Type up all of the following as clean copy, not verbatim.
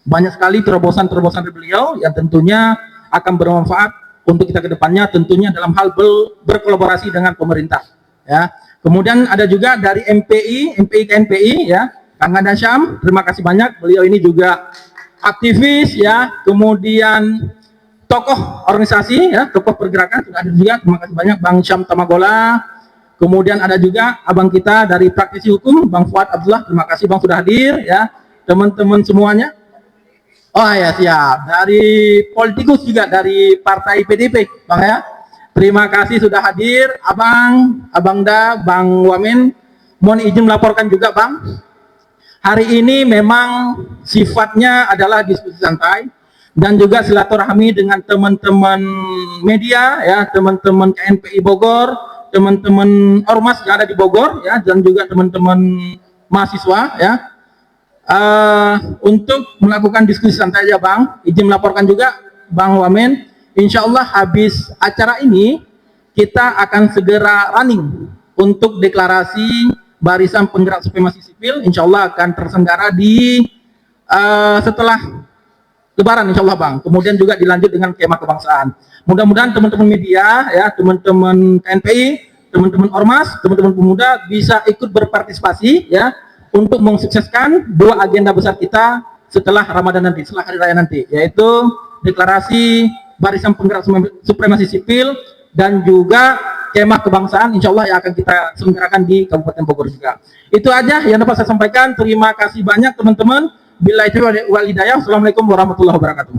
Banyak sekali terobosan-terobosan dari beliau yang tentunya akan bermanfaat untuk kita ke depannya, tentunya dalam hal berkolaborasi dengan pemerintah. Ya. Kemudian ada juga dari MPI KNPI, ya, Kang Hadan Syam, terima kasih banyak. Beliau ini juga aktivis, ya, kemudian tokoh organisasi, ya, tokoh pergerakan sudah ada juga. Terima kasih banyak Bang Syam Tamagola. Kemudian ada juga abang kita dari praktisi hukum, Bang Fuad Abdullah. Terima kasih Bang sudah hadir, ya. Teman-teman semuanya. Oh ya, siap. Dari politikus juga dari partai PDP, Bang, ya. Terima kasih sudah hadir, Abang Da, Bang Wamen. Mohon izin melaporkan juga, Bang. Hari ini memang sifatnya adalah diskusi santai dan juga silaturahmi dengan teman-teman media, ya, teman-teman KNPI Bogor, teman-teman ormas yang ada di Bogor, ya, dan juga teman-teman mahasiswa, ya. Untuk melakukan diskusi santai aja, Bang. Izin melaporkan juga, Bang Wamen. Insya Allah habis acara ini kita akan segera running untuk deklarasi Barisan Penggerak Supremasi Sipil. Insya Allah akan terselenggara di setelah Lebaran, Insya Allah, Bang. Kemudian juga dilanjut dengan kemah kebangsaan. Mudah-mudahan teman-teman media, ya, teman-teman KNPI, teman-teman ormas, teman-teman pemuda bisa ikut berpartisipasi, ya, untuk mensukseskan dua agenda besar kita setelah Ramadan nanti, setelah hari raya nanti, yaitu deklarasi Barisan Penggerak Supremasi Sipil dan juga kemah kebangsaan, insya Allah yang akan kita selenggarakan di Kabupaten Bogor juga. Itu aja yang dapat saya sampaikan. Terima kasih banyak teman-teman. Billahi taufiq wal hidayah. Assalamualaikum warahmatullahi wabarakatuh.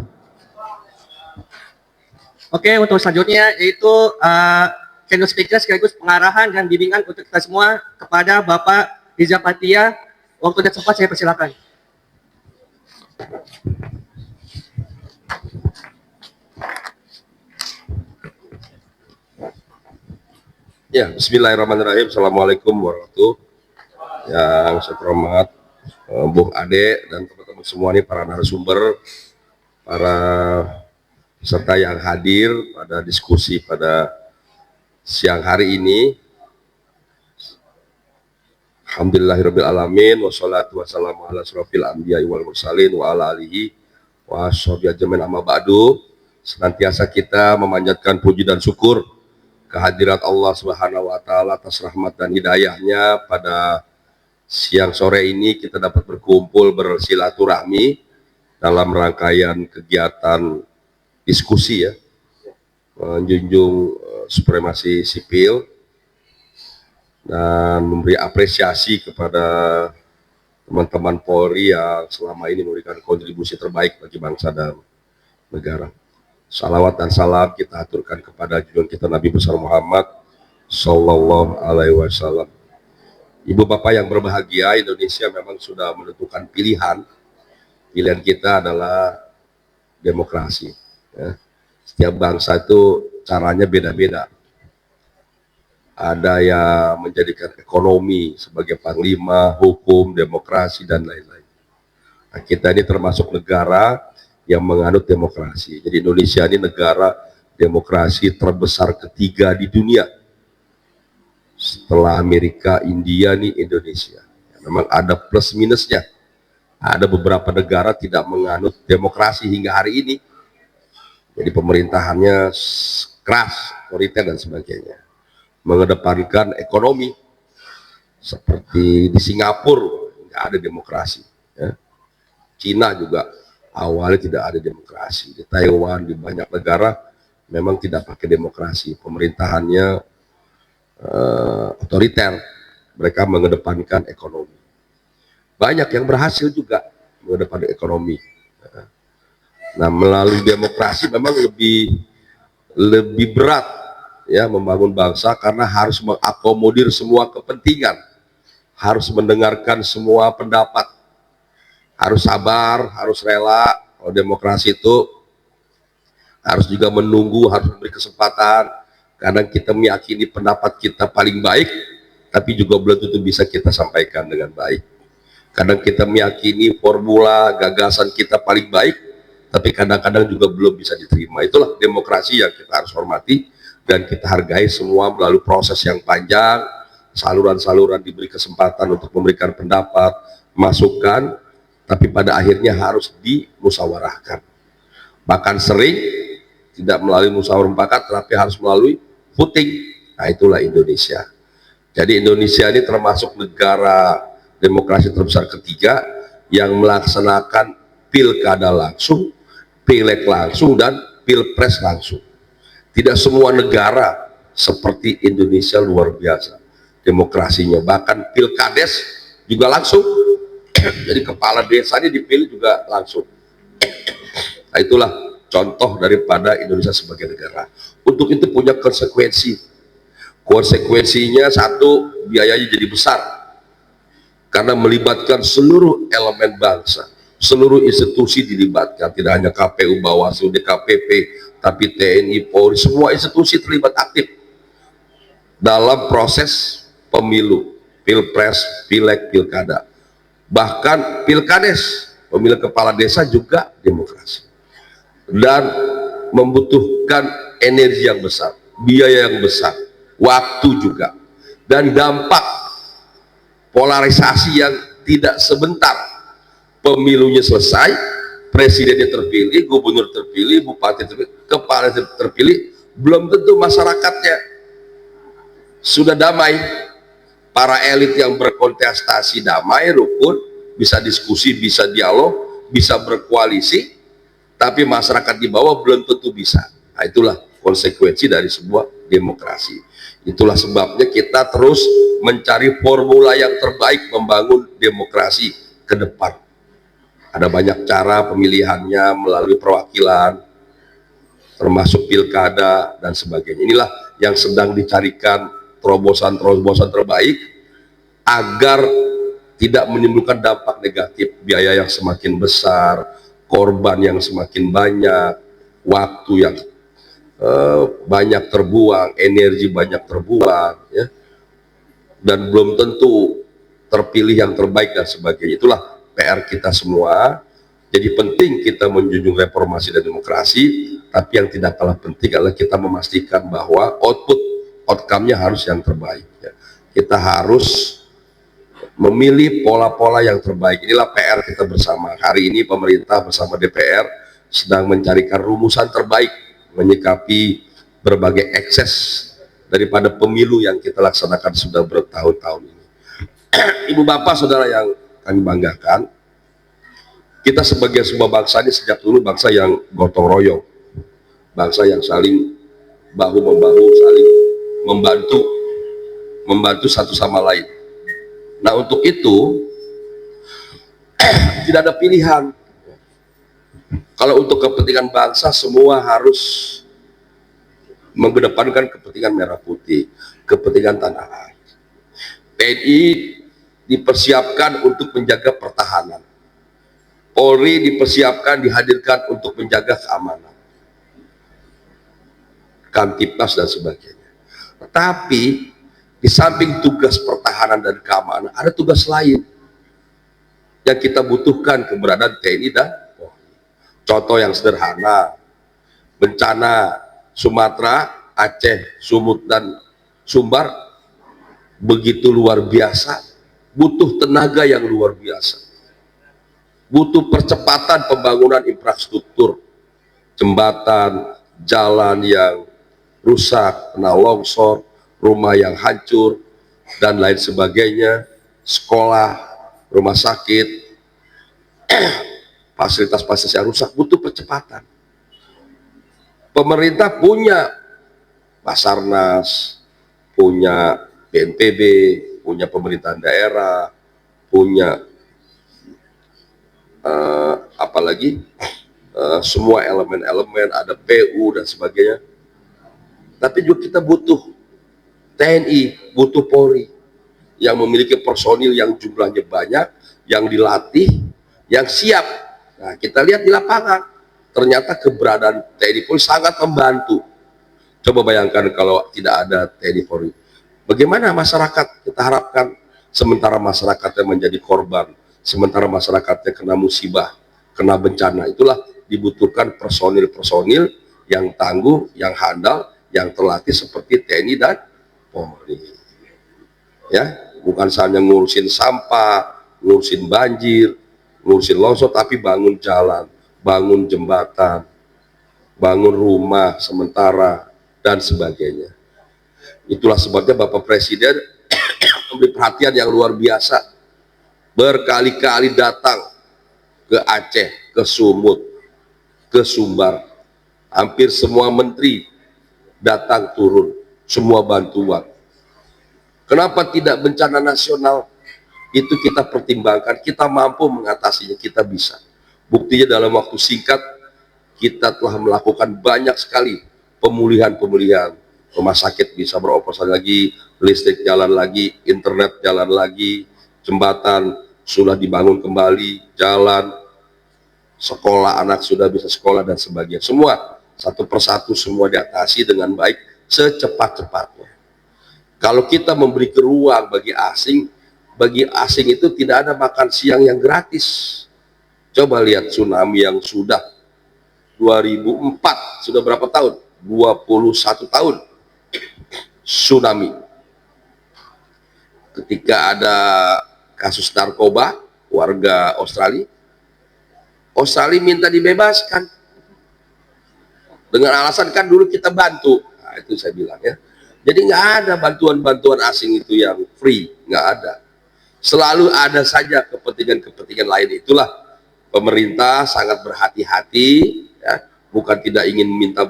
Oke, untuk selanjutnya yaitu keynote speaker sekaligus pengarahan dan bimbingan untuk kita semua kepada Bapak Riza Patria. Waktu dan sempat saya persilakan. Ya, bismillahirrahmanirrahim. Assalamualaikum warahmatullahi wabarakatuh. Yang saya hormat Bung Ade dan teman-teman semua ini, para narasumber, para peserta yang hadir pada diskusi pada siang hari ini. Alhamdulillahirabbil alamin, wassalatu wassalamu ala asrofil anbiya'i wal mursalin wa ala alihi wa sahbihi ajmain, amma ba'du. Senantiasa kita memanjatkan puji dan syukur kehadirat Allah Subhanahu wa taala atas rahmat dan hidayahnya. Pada siang sore ini kita dapat berkumpul bersilaturahmi dalam rangkaian kegiatan diskusi, ya, menjunjung supremasi sipil dan memberi apresiasi kepada teman-teman Polri yang selama ini memberikan kontribusi terbaik bagi bangsa dan negara. Salawat dan salam kita aturkan kepada junjungan kita Nabi besar Muhammad Sallallahu Alaihi Wasallam. Ibu bapak yang berbahagia, Indonesia memang sudah menentukan pilihan. Pilihan kita adalah demokrasi. Ya. Setiap bangsa itu caranya beda-beda. Ada yang menjadikan ekonomi sebagai panglima, hukum, demokrasi, dan lain-lain. Nah, kita ini termasuk negara yang menganut demokrasi. Jadi Indonesia ini negara demokrasi terbesar ketiga di dunia. Setelah Amerika, India, nih Indonesia. Memang ada plus minusnya. Ada beberapa negara tidak menganut demokrasi hingga hari ini. Jadi pemerintahannya keras, otoriter dan sebagainya. Mengedepankan ekonomi. Seperti di Singapura nggak ada demokrasi. Ya. Cina juga awalnya tidak ada demokrasi. Di Taiwan, di banyak negara memang tidak pakai demokrasi. Pemerintahannya otoriter. Mereka mengedepankan ekonomi. Banyak yang berhasil juga mengedepankan ekonomi. Nah, melalui demokrasi memang lebih berat, ya, membangun bangsa karena harus mengakomodir semua kepentingan, harus mendengarkan semua pendapat, harus sabar, harus rela. Kalau demokrasi itu harus juga menunggu, harus memberi kesempatan. Kadang kita meyakini pendapat kita paling baik, tapi juga belum tentu bisa kita sampaikan dengan baik. Kadang kita meyakini formula gagasan kita paling baik, tapi kadang-kadang juga belum bisa diterima. Itulah demokrasi yang kita harus hormati dan kita hargai semua melalui proses yang panjang. Saluran-saluran diberi kesempatan untuk memberikan pendapat, masukan, tapi pada akhirnya harus dimusyawarahkan. Bahkan sering tidak melalui musyawarah mufakat, tapi harus melalui voting. Nah, itulah Indonesia. Jadi Indonesia ini termasuk negara demokrasi terbesar ketiga yang melaksanakan pilkada langsung, pileg langsung, dan pilpres langsung. Tidak semua negara seperti Indonesia luar biasa demokrasinya, bahkan pilkades juga langsung. Jadi kepala desa ini dipilih juga langsung. Nah, itulah contoh daripada Indonesia sebagai negara. Untuk itu punya konsekuensi. Konsekuensinya satu, biayanya jadi besar karena melibatkan seluruh elemen bangsa, seluruh institusi dilibatkan, tidak hanya KPU, Bawaslu, DKPP, tapi TNI, Polri, semua institusi terlibat aktif dalam proses pemilu, pilpres, pileg, pilkada, bahkan pilkades, pemilihan kepala desa juga demokrasi, dan membutuhkan energi yang besar, biaya yang besar, waktu juga, dan dampak polarisasi yang tidak sebentar. Pemilunya selesai, presidennya terpilih, gubernur terpilih, bupati terpilih, kepala terpilih, belum tentu masyarakatnya sudah damai. Para elit yang berkontestasi damai, rukun, bisa diskusi, bisa dialog, bisa berkoalisi, tapi masyarakat di bawah belum tentu bisa. Nah, itulah konsekuensi dari sebuah demokrasi. Itulah sebabnya kita terus mencari formula yang terbaik membangun demokrasi ke depan. Ada banyak cara pemilihannya melalui perwakilan, termasuk pilkada dan sebagainya. Inilah yang sedang dicarikan terobosan-terobosan terbaik agar tidak menimbulkan dampak negatif, biaya yang semakin besar, korban yang semakin banyak, waktu yang banyak terbuang, energi banyak terbuang, ya, dan belum tentu terpilih yang terbaik dan sebagainya. Itulah PR kita semua. Jadi penting kita menjunjung reformasi dan demokrasi, tapi yang tidak kalah penting adalah kita memastikan bahwa outcome-nya harus yang terbaik, ya. Kita harus memilih pola-pola yang terbaik. Inilah PR kita bersama. Hari ini pemerintah bersama DPR sedang mencarikan rumusan terbaik menyikapi berbagai ekses daripada pemilu yang kita laksanakan sudah bertahun-tahun ini. Ibu bapak saudara yang kami banggakan, kita sebagai sebuah bangsa ini sejak dulu bangsa yang gotong royong, bangsa yang saling bahu-membahu, saling membantu satu sama lain. Nah, untuk itu tidak ada pilihan. Kalau untuk kepentingan bangsa, semua harus mengedepankan kepentingan merah putih, kepentingan tanah air. TNI dipersiapkan untuk menjaga pertahanan, Polri dipersiapkan, dihadirkan untuk menjaga keamanan, Kamtipmas dan sebagainya. Tetapi di samping tugas pertahanan dan keamanan, ada tugas lain yang kita butuhkan keberadaan TNI dan Polri. Contoh yang sederhana, bencana Sumatera, Aceh, Sumut, dan Sumbar begitu luar biasa, butuh tenaga yang luar biasa, butuh percepatan pembangunan infrastruktur, jembatan, jalan yang rusak, kena longsor, rumah yang hancur, dan lain sebagainya, sekolah, rumah sakit, fasilitas-fasilitas yang rusak, butuh percepatan. Pemerintah punya Basarnas, punya BNPB, punya pemerintahan daerah, punya apalagi semua elemen-elemen, ada PU dan sebagainya. Tapi juga kita butuh TNI, butuh Polri yang memiliki personil yang jumlahnya banyak, yang dilatih, yang siap. Nah, kita lihat di lapangan, ternyata keberadaan TNI Polri sangat membantu. Coba bayangkan kalau tidak ada TNI Polri, bagaimana masyarakat? Kita harapkan sementara masyarakatnya menjadi korban, sementara masyarakatnya kena musibah, kena bencana, itulah dibutuhkan personil-personil yang tangguh, yang handal, yang terlatih seperti TNI dan Polri. Ya, bukan hanya ngurusin sampah, ngurusin banjir, ngurusin longsor, tapi bangun jalan, bangun jembatan, bangun rumah sementara, dan sebagainya. Itulah sebabnya Bapak Presiden memberi perhatian yang luar biasa, berkali-kali datang ke Aceh, ke Sumut, ke Sumbar. Hampir semua menteri datang turun, semua bantuan. Kenapa tidak bencana nasional? Itu kita pertimbangkan, kita mampu mengatasinya, kita bisa. Buktinya dalam waktu singkat, kita telah melakukan banyak sekali pemulihan-pemulihan. Rumah sakit bisa beroperasi lagi, listrik jalan lagi, internet jalan lagi, jembatan sudah dibangun kembali, jalan, sekolah anak sudah bisa sekolah, dan sebagainya. Semua, satu persatu semua diatasi dengan baik, secepat-cepatnya. Kalau kita memberi ruang bagi asing itu tidak ada makan siang yang gratis. Coba lihat tsunami yang sudah 2004, sudah berapa tahun? 21 tahun tsunami. Ketika ada kasus narkoba, warga Australia minta dibebaskan. Dengan alasan kan dulu kita bantu. Nah, itu saya bilang ya. Jadi nggak ada bantuan-bantuan asing itu yang free, nggak ada. Selalu ada saja kepentingan-kepentingan lain. Itulah pemerintah sangat berhati-hati, ya. Bukan tidak ingin minta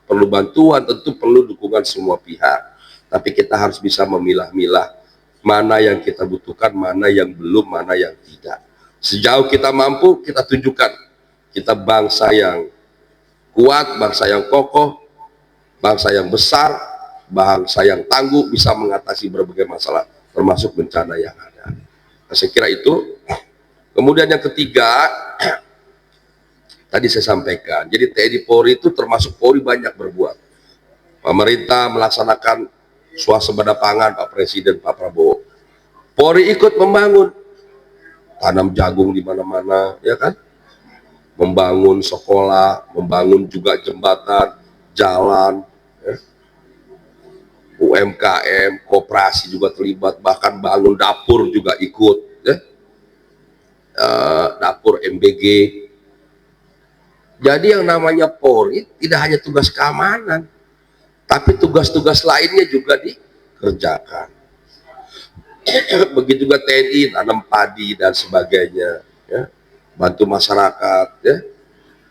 perlu bantuan, tentu perlu dukungan semua pihak. Tapi kita harus bisa memilah-milah mana yang kita butuhkan, mana yang belum, mana yang tidak. Sejauh kita mampu, kita tunjukkan kita bangsa yang kuat, bangsa yang kokoh, bangsa yang besar, bangsa yang tangguh, bisa mengatasi berbagai masalah, termasuk bencana yang ada. Nah, saya kira itu. Kemudian yang ketiga, tadi saya sampaikan, jadi TNI Polri itu termasuk Polri banyak berbuat. Pemerintah melaksanakan swasembada pangan, Pak Presiden, Pak Prabowo. Polri ikut membangun, tanam jagung di mana-mana, ya kan? Membangun sekolah, membangun juga jembatan, jalan, ya. UMKM, koperasi juga terlibat, bahkan bangun dapur juga ikut, ya. Dapur MBG. Jadi yang namanya Polri tidak hanya tugas keamanan, tapi tugas-tugas lainnya juga dikerjakan. Begitu juga TNI, nanam padi dan sebagainya, ya. Bantu masyarakat, ya.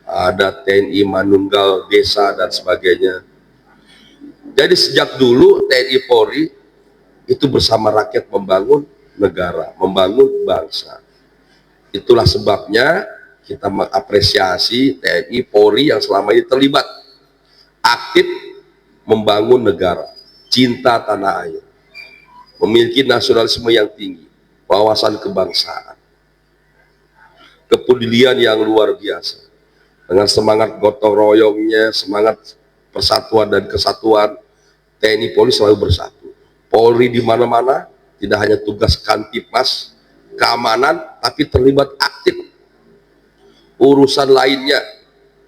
Ada TNI Manunggal desa dan sebagainya. Jadi sejak dulu TNI Polri itu bersama rakyat membangun negara, membangun bangsa. Itulah sebabnya kita mengapresiasi TNI Polri yang selama ini terlibat aktif membangun negara, cinta tanah air, memiliki nasionalisme yang tinggi, wawasan kebangsaan, kepedulian yang luar biasa, dengan semangat gotong royongnya, semangat persatuan dan kesatuan. TNI Polri selalu bersatu. Polri di mana-mana, tidak hanya tugas Kamtipmas keamanan, tapi terlibat aktif urusan lainnya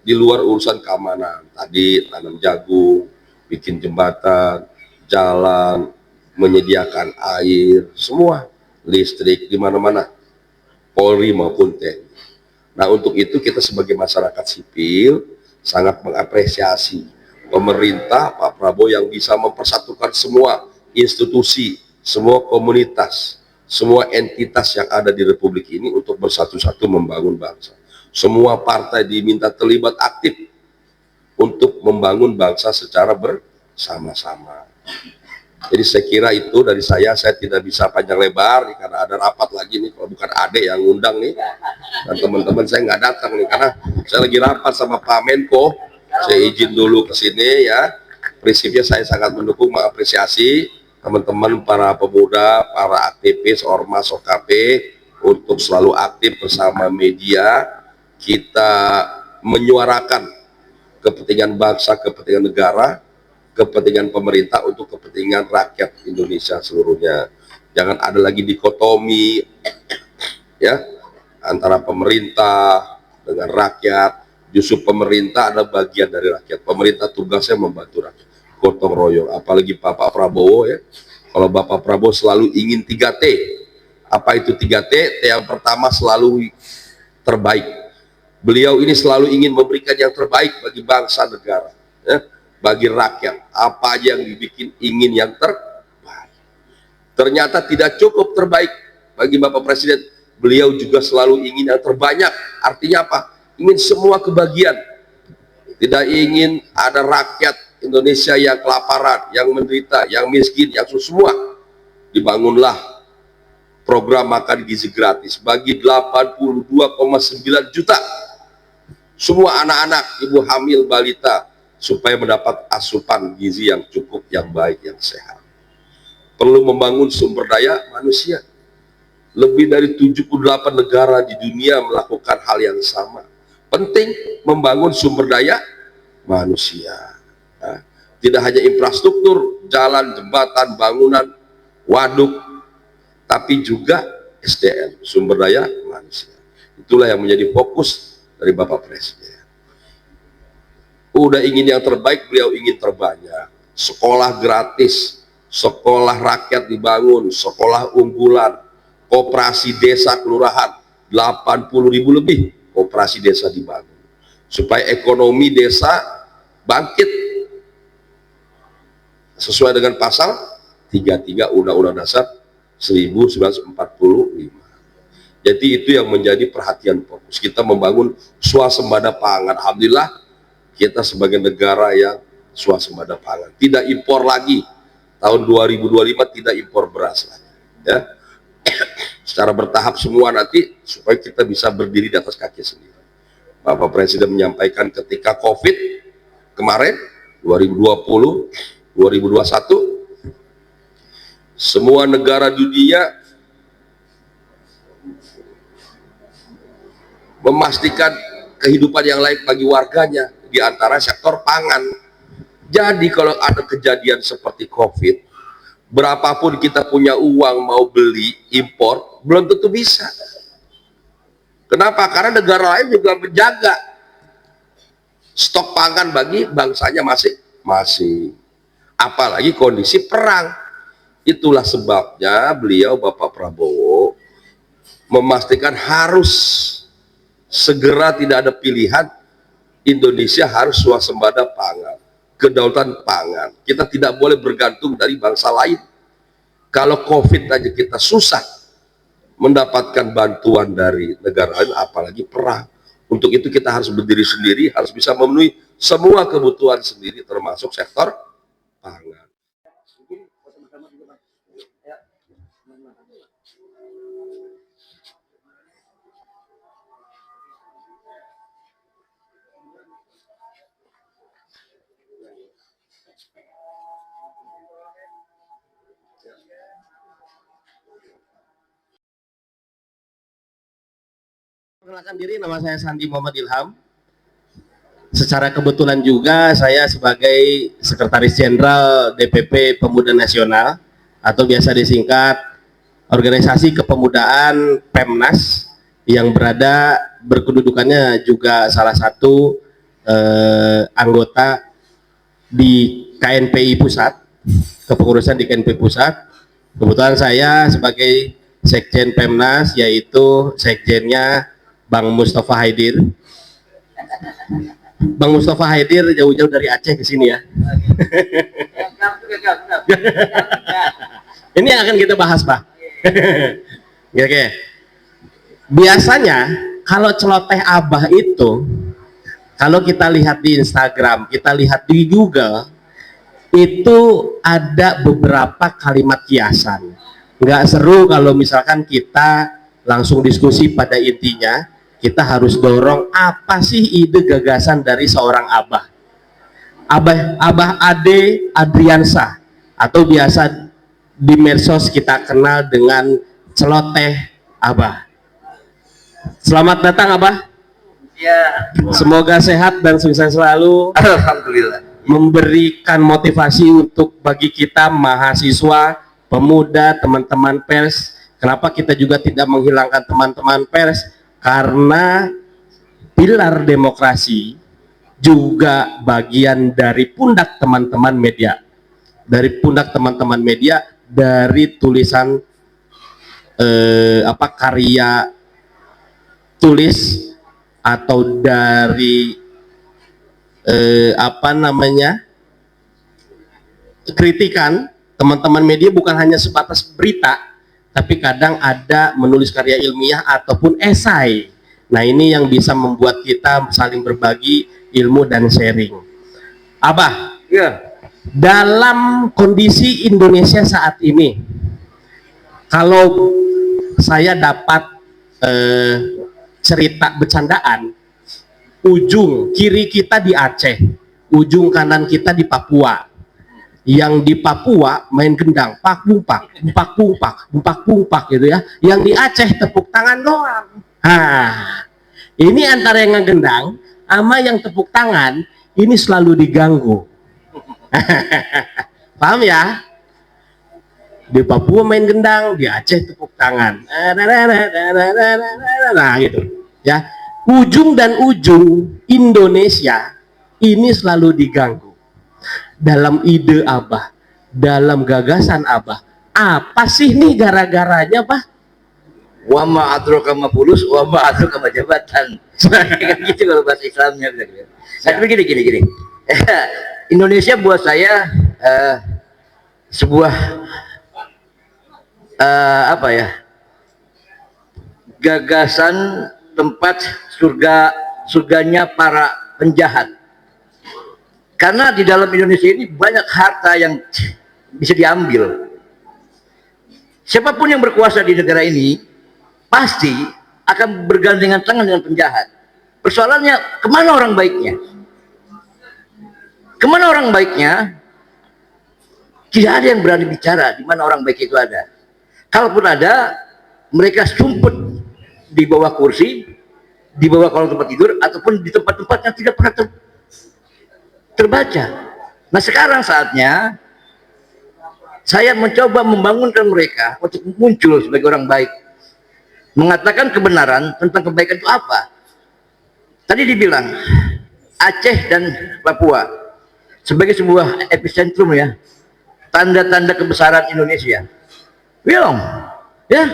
di luar urusan keamanan. Tadi tanam jagung, bikin jembatan, jalan, menyediakan air, semua, listrik di mana-mana, Polri maupun TNI. Nah, untuk itu kita sebagai masyarakat sipil sangat mengapresiasi pemerintah Pak Prabowo yang bisa mempersatukan semua institusi, semua komunitas, semua entitas yang ada di Republik ini untuk bersatu-satu membangun bangsa. Semua partai diminta terlibat aktif untuk membangun bangsa secara bersama-sama. Jadi saya kira itu dari saya tidak bisa panjang lebar nih, karena ada rapat lagi nih, kalau bukan Ade yang ngundang nih, dan teman-teman saya nggak datang nih, karena saya lagi rapat sama Pak Menko. Saya izin dulu ke sini ya. Prinsipnya saya sangat mendukung, mengapresiasi teman-teman para pemuda, para aktivis, ormas, OKP untuk selalu aktif bersama media. Kita menyuarakan kepentingan bangsa, kepentingan negara, kepentingan pemerintah untuk kepentingan rakyat Indonesia seluruhnya. Jangan ada lagi dikotomi ya antara pemerintah dengan rakyat. Justru pemerintah adalah bagian dari rakyat. Pemerintah tugasnya membantu rakyat. Gotong royong. Apalagi Bapak Prabowo ya. Kalau Bapak Prabowo selalu ingin 3T. Apa itu 3T? T yang pertama selalu terbaik. Beliau ini selalu ingin memberikan yang terbaik bagi bangsa negara, ya, bagi rakyat. Apa aja yang dibikin ingin yang terbaik. Ternyata tidak cukup terbaik bagi Bapak Presiden. Beliau juga selalu ingin yang terbanyak. Artinya apa? Ingin semua kebagian. Tidak ingin ada rakyat Indonesia yang kelaparan, yang menderita, yang miskin, yang semua. Dibangunlah program makan gizi gratis bagi 82,9 juta semua anak-anak, ibu hamil, balita, supaya mendapat asupan gizi yang cukup, yang baik, yang sehat. Perlu membangun sumber daya manusia. Lebih dari 78 negara di dunia melakukan hal yang sama. Penting membangun sumber daya manusia. Nah, tidak hanya infrastruktur, jalan, jembatan, bangunan, waduk, tapi juga SDM, sumber daya manusia. Itulah yang menjadi fokus dari Bapak Presiden. Udah ingin yang terbaik, beliau ingin terbanyak. Sekolah gratis, sekolah rakyat dibangun, sekolah unggulan, koperasi desa kelurahan, 80.000 lebih koperasi desa dibangun. Supaya ekonomi desa bangkit. Sesuai dengan pasal 33 Undang-Undang Dasar 1945. Jadi itu yang menjadi perhatian fokus. Kita membangun swasembada pangan. Alhamdulillah kita sebagai negara yang swasembada pangan. Tidak impor lagi. Tahun 2025 tidak impor beras lagi. Ya. Secara bertahap semua nanti supaya kita bisa berdiri di atas kaki sendiri. Bapak Presiden menyampaikan ketika COVID kemarin 2020, 2021 semua negara dunia memastikan kehidupan yang layak bagi warganya, di antara sektor pangan. Jadi kalau ada kejadian seperti COVID, berapapun kita punya uang mau beli impor, belum tentu bisa. Kenapa? Karena negara lain juga menjaga stok pangan bagi bangsanya masing-masing. Apalagi kondisi perang. Itulah sebabnya beliau, Bapak Prabowo, memastikan harus segera, tidak ada pilihan, Indonesia harus swasembada pangan, kedaulatan pangan. Kita tidak boleh bergantung dari bangsa lain. Kalau COVID aja kita susah mendapatkan bantuan dari negara lain, apalagi perang. Untuk itu kita harus berdiri sendiri, harus bisa memenuhi semua kebutuhan sendiri, termasuk sektor pangan. Perkenalkan diri, nama saya Sandi Muhammad Ilham. Secara kebetulan juga saya sebagai Sekretaris Jenderal DPP Pemuda Nasional atau biasa disingkat Organisasi Kepemudaan Pemnas yang berkedudukannya juga salah satu anggota di KNPI Pusat, kepengurusan di KNPI Pusat. Kebetulan saya sebagai Sekjen Pemnas, yaitu Sekjennya Bang Mustafa Haidir. Bang Mustafa Haidir jauh-jauh dari Aceh ke sini ya. Ini yang akan kita bahas, Pak. Oke. Biasanya kalau celoteh Abah itu, kalau kita lihat di Instagram, kita lihat di Google, itu ada beberapa kalimat kiasan. Nggak seru kalau misalkan kita langsung diskusi pada intinya. Kita harus dorong apa sih ide gagasan dari seorang Abah. Abah Ade Adriansah, atau biasa di medsos kita kenal dengan celoteh Abah. Selamat datang Abah. Ya. Semoga sehat dan sukses selalu. Alhamdulillah. Memberikan motivasi untuk bagi kita mahasiswa, pemuda, teman-teman pers. Kenapa kita juga tidak menghilangkan teman-teman pers? Karena pilar demokrasi juga bagian dari pundak teman-teman media. Dari pundak teman-teman media, dari tulisan karya tulis atau dari kritikan teman-teman media bukan hanya sebatas berita, tapi kadang ada menulis karya ilmiah ataupun esai. Nah, ini yang bisa membuat kita saling berbagi ilmu dan sharing. Abah, Ya. dalam kondisi Indonesia saat ini, kalau saya dapat cerita bercandaan, ujung kiri kita di Aceh, ujung kanan kita di Papua. Yang di Papua main gendang, pak bumpak, bumpak bumpak, bumpak bumpak gitu ya. Yang di Aceh tepuk tangan doang. Nah, ini antara yang ngegendang sama yang tepuk tangan ini selalu diganggu. Paham ya? Di Papua main gendang, di Aceh tepuk tangan. Nah, gitu. Ya. Ujung dan ujung Indonesia ini selalu diganggu. Dalam ide Abah, dalam gagasan Abah, apa sih nih gara-garanya, Pak? Wa ma adraka ma fulus wa ma adraka ma jabatan. Kan gitu kalau bahasa Islamnya gitu. Tapi gini. Indonesia buat saya sebuah gagasan tempat surganya para penjahat. Karena di dalam Indonesia ini banyak harta yang bisa diambil. Siapapun yang berkuasa di negara ini pasti akan bergandengan tangan dengan penjahat. Persoalannya, kemana orang baiknya? Kemana orang baiknya? Tidak ada yang berani bicara di mana orang baik itu ada. Kalaupun ada, mereka sumput di bawah kursi, di bawah kolong tempat tidur, ataupun di tempat-tempat yang tidak pernah terbaca. Nah, sekarang saatnya saya mencoba membangunkan mereka untuk muncul sebagai orang baik, mengatakan kebenaran tentang kebaikan itu apa. Tadi dibilang Aceh dan Papua sebagai sebuah epicentrum ya, tanda-tanda kebesaran Indonesia. Bilang ya,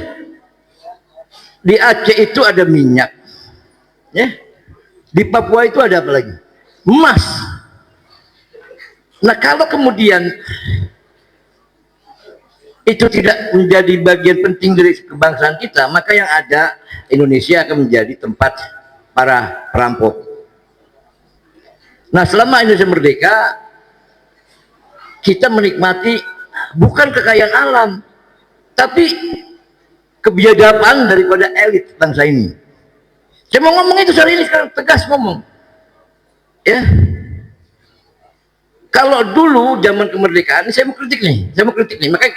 di Aceh itu ada minyak ya, di Papua itu ada apa lagi? Emas. Nah, kalau kemudian itu tidak menjadi bagian penting dari kebangsaan kita, maka yang ada Indonesia akan menjadi tempat para perampok. Nah, selama Indonesia merdeka, kita menikmati bukan kekayaan alam, tapi kebiadaban daripada elit bangsa ini. Saya mau ngomong itu hari ini, sekarang tegas ngomong ya. Kalau dulu zaman kemerdekaan, saya mau kritik nih, makanya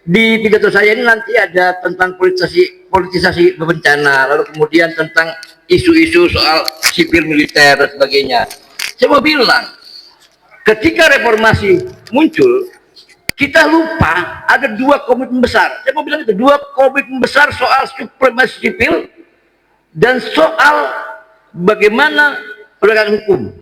di pidato saya ini nanti ada tentang politisasi bencana, lalu kemudian tentang isu-isu soal sipil militer dan sebagainya. Saya mau bilang, ketika reformasi muncul, kita lupa ada dua komitmen besar. Saya mau bilang itu, dua komitmen besar soal supremasi sipil dan soal bagaimana penegakan hukum.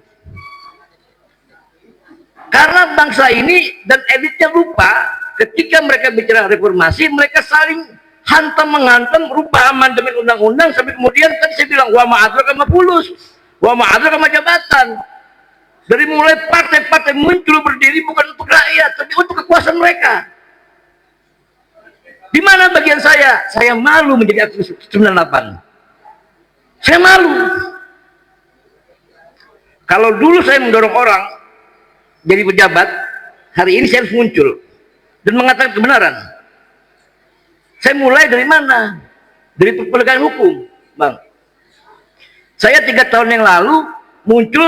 Karena bangsa ini dan elitnya lupa, ketika mereka bicara reformasi, mereka saling hantam menghantam, rubah amandemen undang-undang, sampai kemudian tadi saya bilang wa ma'adraka ma fulus, wa ma'adraka ma jabatan. Dari mulai partai-partai muncul berdiri bukan untuk rakyat, tapi untuk kekuasaan mereka. Di mana bagian saya? Saya malu menjadi aktivis 98. Saya malu. Kalau dulu saya mendorong orang jadi pejabat, hari ini saya harus muncul dan mengatakan kebenaran. Saya mulai dari mana? Dari penegakan hukum, Bang. Saya 3 tahun yang lalu muncul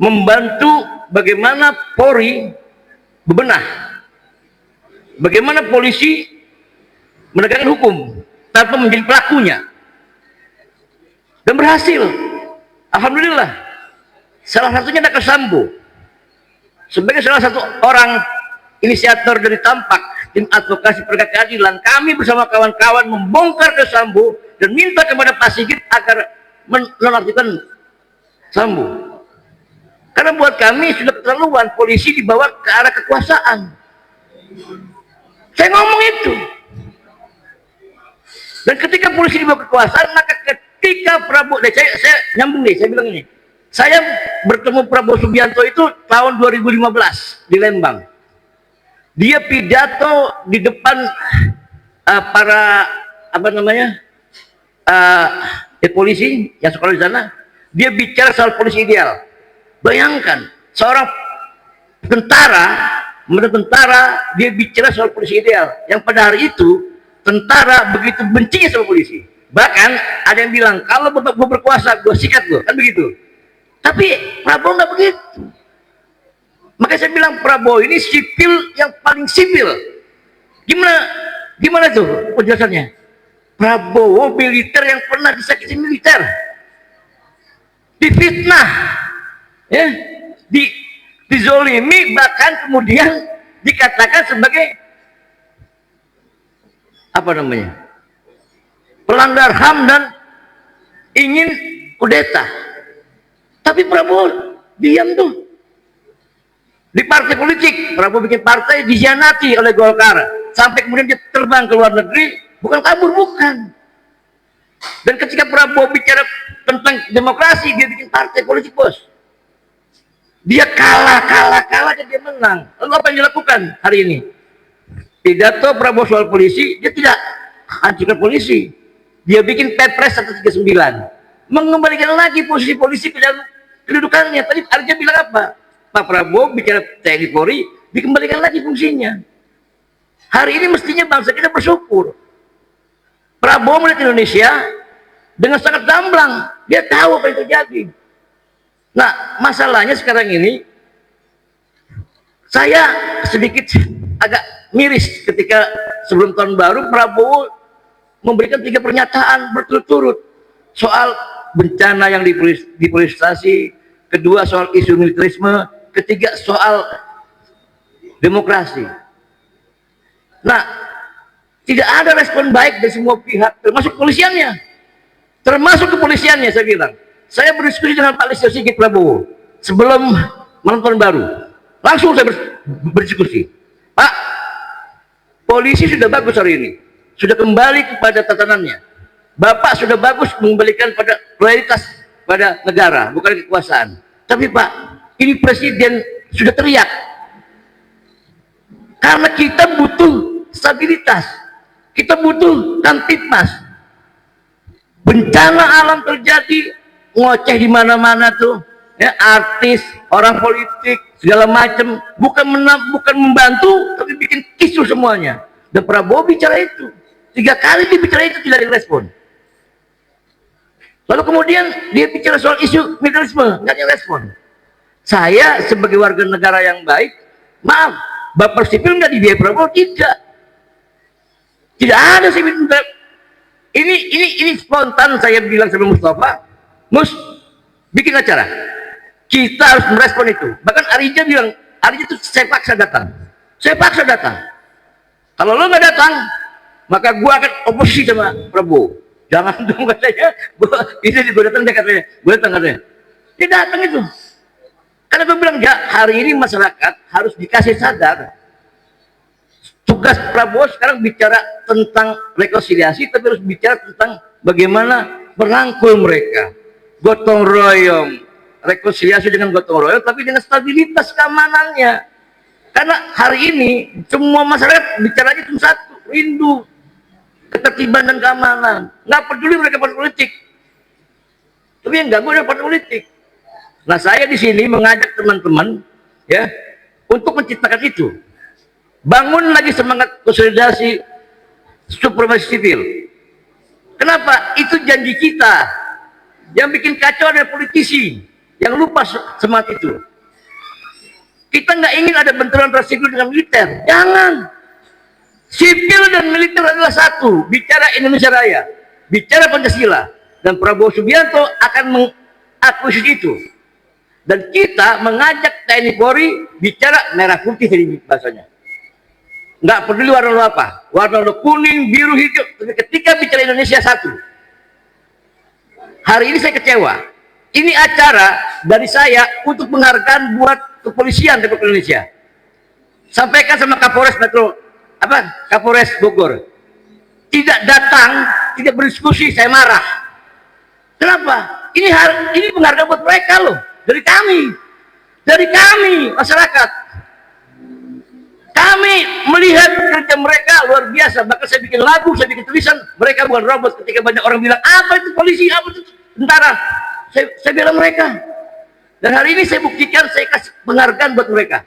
membantu bagaimana Polri bebenah, bagaimana polisi menegakkan hukum tanpa menjadi pelakunya, dan berhasil. Alhamdulillah. Salah satunya Dr. Sambo. Sebagai salah satu orang inisiator dari Tampak, tim advokasi penegak keadilan, kami bersama kawan-kawan membongkar ke Sambo dan minta kepada Pak Sigit agar menonaktifkan Sambo. Karena buat kami sudah keterlaluan polisi dibawa ke arah kekuasaan. Saya ngomong itu. Dan ketika polisi dibawa ke kekuasaan, maka ketika Prabowo, saya nyambung nih, saya bilang ini, saya bertemu Prabowo Subianto itu tahun 2015 di Lembang. Dia pidato di depan para apa namanya polisi yang sekolah di sana. Dia bicara soal polisi ideal. Bayangkan seorang tentara dia bicara soal polisi ideal, yang pada hari itu tentara begitu bencinya sama polisi. Bahkan ada yang bilang kalau bapak gue berkuasa gue sikat gue, kan begitu. Tapi Prabowo nggak begitu. Makanya saya bilang Prabowo ini sipil yang paling sipil. Gimana tuh penjelasannya? Prabowo militer yang pernah disakiti militer, difitnah, ya, dizolimi, bahkan kemudian dikatakan sebagai apa namanya, pelanggar HAM dan ingin kudeta. Tapi Prabowo diam tuh. Di partai politik, Prabowo bikin partai dikhianati oleh Golkar, sampai kemudian dia terbang ke luar negeri, bukan kabur, bukan. Dan ketika Prabowo bicara tentang demokrasi, dia bikin partai politik, bos. Dia kalah dan dia menang. Lalu apa yang dilakukan hari ini? Pidato Prabowo soal polisi, dia tidak hancurkan polisi. Dia bikin Perpres 139, mengembalikan lagi posisi polisi ke dalam kedudukannya. Tadi Arja bilang apa? Pak Prabowo bicara TNI Polri, dikembalikan lagi fungsinya. Hari ini mestinya bangsa kita bersyukur. Prabowo melihat Indonesia dengan sangat gamblang. Dia tahu apa yang terjadi. Nah, masalahnya sekarang ini, saya sedikit agak miris ketika sebelum tahun baru Prabowo memberikan 3 pernyataan berturut-turut soal bencana yang deforestasi, kedua soal isu militerisme, ketiga soal demokrasi. Nah, tidak ada respon baik dari semua pihak, termasuk kepolisiannya. Termasuk kepolisiannya, saya bilang. Saya berdiskusi dengan Pak Listio Sigit Prabowo sebelum malam tahun baru. Langsung saya berdiskusi. Pak, polisi sudah bagus hari ini. Sudah kembali kepada tatanannya. Bapak sudah bagus mengembalikan pada loyalitas pada negara, bukan kekuasaan. Tapi Pak, ini presiden sudah teriak. Karena kita butuh stabilitas. Kita butuh Kamtipmas. Bencana alam terjadi, ngoceh di mana-mana tuh. Ya, artis, orang politik, segala macam, bukan membantu, tapi bikin kisruh semuanya. Dan Prabowo bicara itu. 3 kali dia bicara itu tidak direspon. Lalu kemudian dia bicara soal isu militerisme, nggak direspon. Saya sebagai warga negara yang baik, maaf, baper sipil nggak dibiayai Prabowo, tidak ada sipil. Ini spontan saya bilang sama Mustafa, bikin acara, kita harus merespon itu. Bahkan Arija bilang, Arija itu saya paksa datang. Kalau lo nggak datang, maka gua akan oposisi sama Prabowo. Jangan dong katanya, gue datang, dia katanya, dia datang itu. Karena gue bilang, ya hari ini masyarakat harus dikasih sadar. Tugas Prabowo sekarang bicara tentang rekonsiliasi, tapi harus bicara tentang bagaimana merangkul mereka. Gotong royong, rekonsiliasi dengan gotong royong, tapi dengan stabilitas keamanannya. Karena hari ini semua masyarakat bicaranya cuma satu, rindu ketertiban dan keamanan. Nggak peduli mereka partai politik, tapi yang ganggu adalah partai politik. Nah, saya di sini mengajak teman-teman ya untuk menciptakan itu. Bangun lagi semangat konsolidasi supremasi sipil. Kenapa? Itu janji kita. Yang bikin kacau adalah politisi yang lupa semangat itu. Kita nggak ingin ada benturan antara sipil dengan militer. Jangan. Sipil dan militer adalah satu. Bicara Indonesia Raya, bicara Pancasila, dan Prabowo Subianto akan mengakuisisi itu. Dan kita mengajak TNI Polri bicara merah putih ini bahasanya. Nggak peduli warna apa, warna kuning, biru, hijau. Tapi ketika bicara Indonesia satu. Hari ini saya kecewa. Ini acara dari saya untuk penghargaan buat kepolisian Republik Indonesia. Sampaikan sama Kapolres Kapolres Bogor. Tidak datang, tidak berdiskusi, saya marah. Kenapa? Ini penghargaan buat mereka loh, dari kami masyarakat. Kami melihat kerja mereka luar biasa. Bahkan saya bikin lagu, saya bikin tulisan, mereka bukan robot. Ketika banyak orang bilang apa itu polisi, apa itu tentara, saya bilang mereka. Dan hari ini saya buktikan, saya kasih penghargaan buat mereka.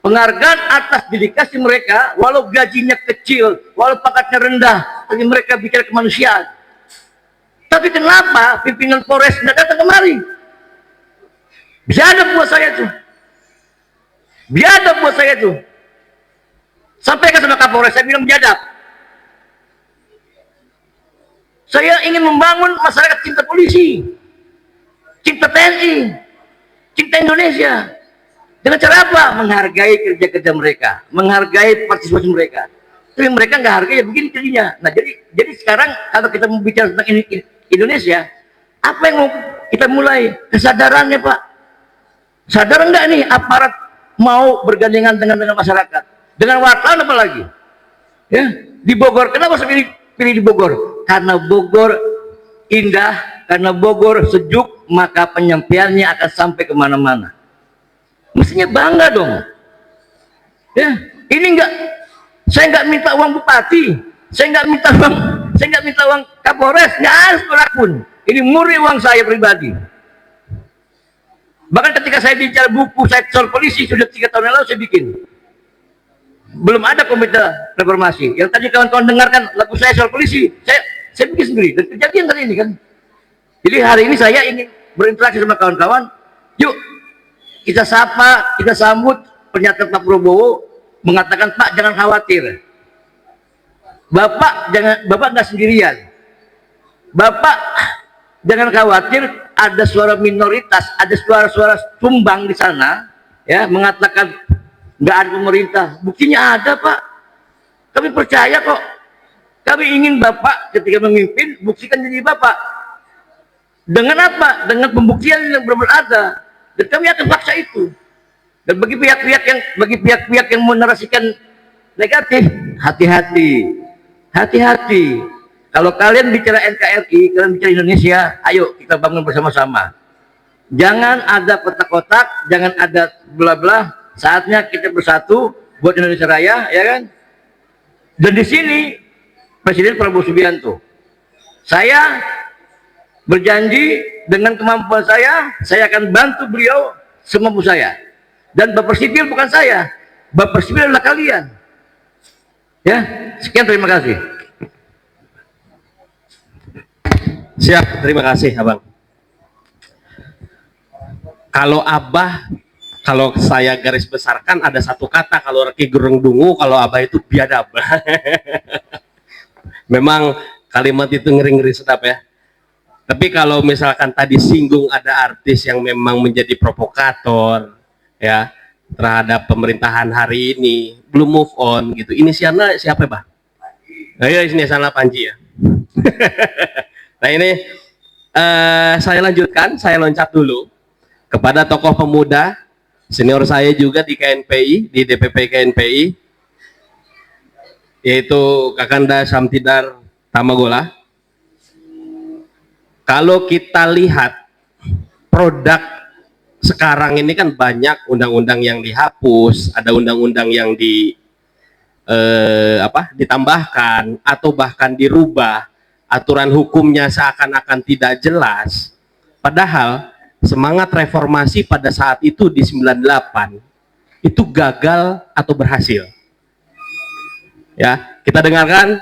Penghargaan atas dedikasi mereka, walau gajinya kecil, walau pangkatnya rendah, tapi mereka bikin kemanusiaan. Tapi kenapa pimpinan Polres tidak datang kemari? Biadab buat saya tuh. Biadab buat saya tuh. Sampaikan sama Kapolres, saya bilang biadab. Saya ingin membangun masyarakat cinta polisi, cinta TNI, cinta Indonesia. Dengan cara apa? Menghargai kerja-kerja mereka, menghargai partisipasi mereka. Tapi mereka nggak hargai, ya begini jadinya. Nah, jadi sekarang kalau kita mau bicara tentang Indonesia, apa yang mau kita mulai? Kesadarannya, Pak. Sadar enggak nih aparat mau bergandengan dengan masyarakat, dengan wartawan apalagi? Ya, di Bogor. Kenapa saya pilih di Bogor? Karena Bogor indah, karena Bogor sejuk, maka penyampaiannya akan sampai kemana-mana. Mestinya bangga dong. Ya, ini saya nggak minta uang bupati, saya nggak minta uang Kapolres, nggak harus berapun. Ini murni uang saya pribadi. Bahkan ketika saya bicara buku saya soal polisi sudah 3 tahun yang lalu saya bikin. Belum ada komite reformasi. Yang tadi kawan-kawan dengarkan lagu saya soal polisi, saya bikin sendiri dan kejadian tadi ini kan. Jadi hari ini saya ingin berinteraksi sama kawan-kawan. Yuk kita sapa, kita sambut pernyataan Pak Prabowo mengatakan, Pak jangan khawatir. Bapak nggak sendirian. Bapak jangan khawatir, ada suara minoritas, ada suara-suara tumbang di sana, ya mengatakan nggak ada pemerintah. Buktinya ada, Pak. Kami percaya kok. Kami ingin Bapak ketika memimpin buktikan jadi Bapak. Dengan apa? Dengan pembuktian yang benar-benar ada. Dan kami akan paksa itu. Dan bagi pihak-pihak yang menarasikan negatif, hati-hati. Hati-hati. Kalau kalian bicara NKRI, kalian bicara Indonesia, ayo kita bangun bersama-sama. Jangan ada kotak-kotak, jangan ada bla-bla. Saatnya kita bersatu buat Indonesia Raya, ya kan? Dan di sini Presiden Prabowo Subianto, saya berjanji dengan kemampuan saya akan bantu beliau semampu saya. Dan Bapak Sipil bukan saya, Bapak Sipil adalah kalian. Ya, sekian terima kasih. Siap, terima kasih Abang. Kalau saya garis besarkan ada satu kata, kalau Reki Gerung Dungu, kalau Abah itu biadab. Memang kalimat itu ngeri-ngeri sedap ya. Tapi kalau misalkan tadi singgung ada artis yang memang menjadi provokator ya terhadap pemerintahan hari ini, belum move on gitu. Inisialnya siapa, Bah? Ya, inisialnya Panji ya. Nah ini saya lanjutkan, saya loncat dulu kepada tokoh pemuda senior saya juga di KNPI, di DPP KNPI, yaitu Kakanda Samtidar Tamagola. Kalau kita lihat produk sekarang ini kan banyak undang-undang yang dihapus, ada undang-undang yang ditambahkan atau bahkan dirubah. Aturan hukumnya seakan-akan tidak jelas. Padahal semangat reformasi pada saat itu di 98 itu gagal atau berhasil. Ya, kita dengarkan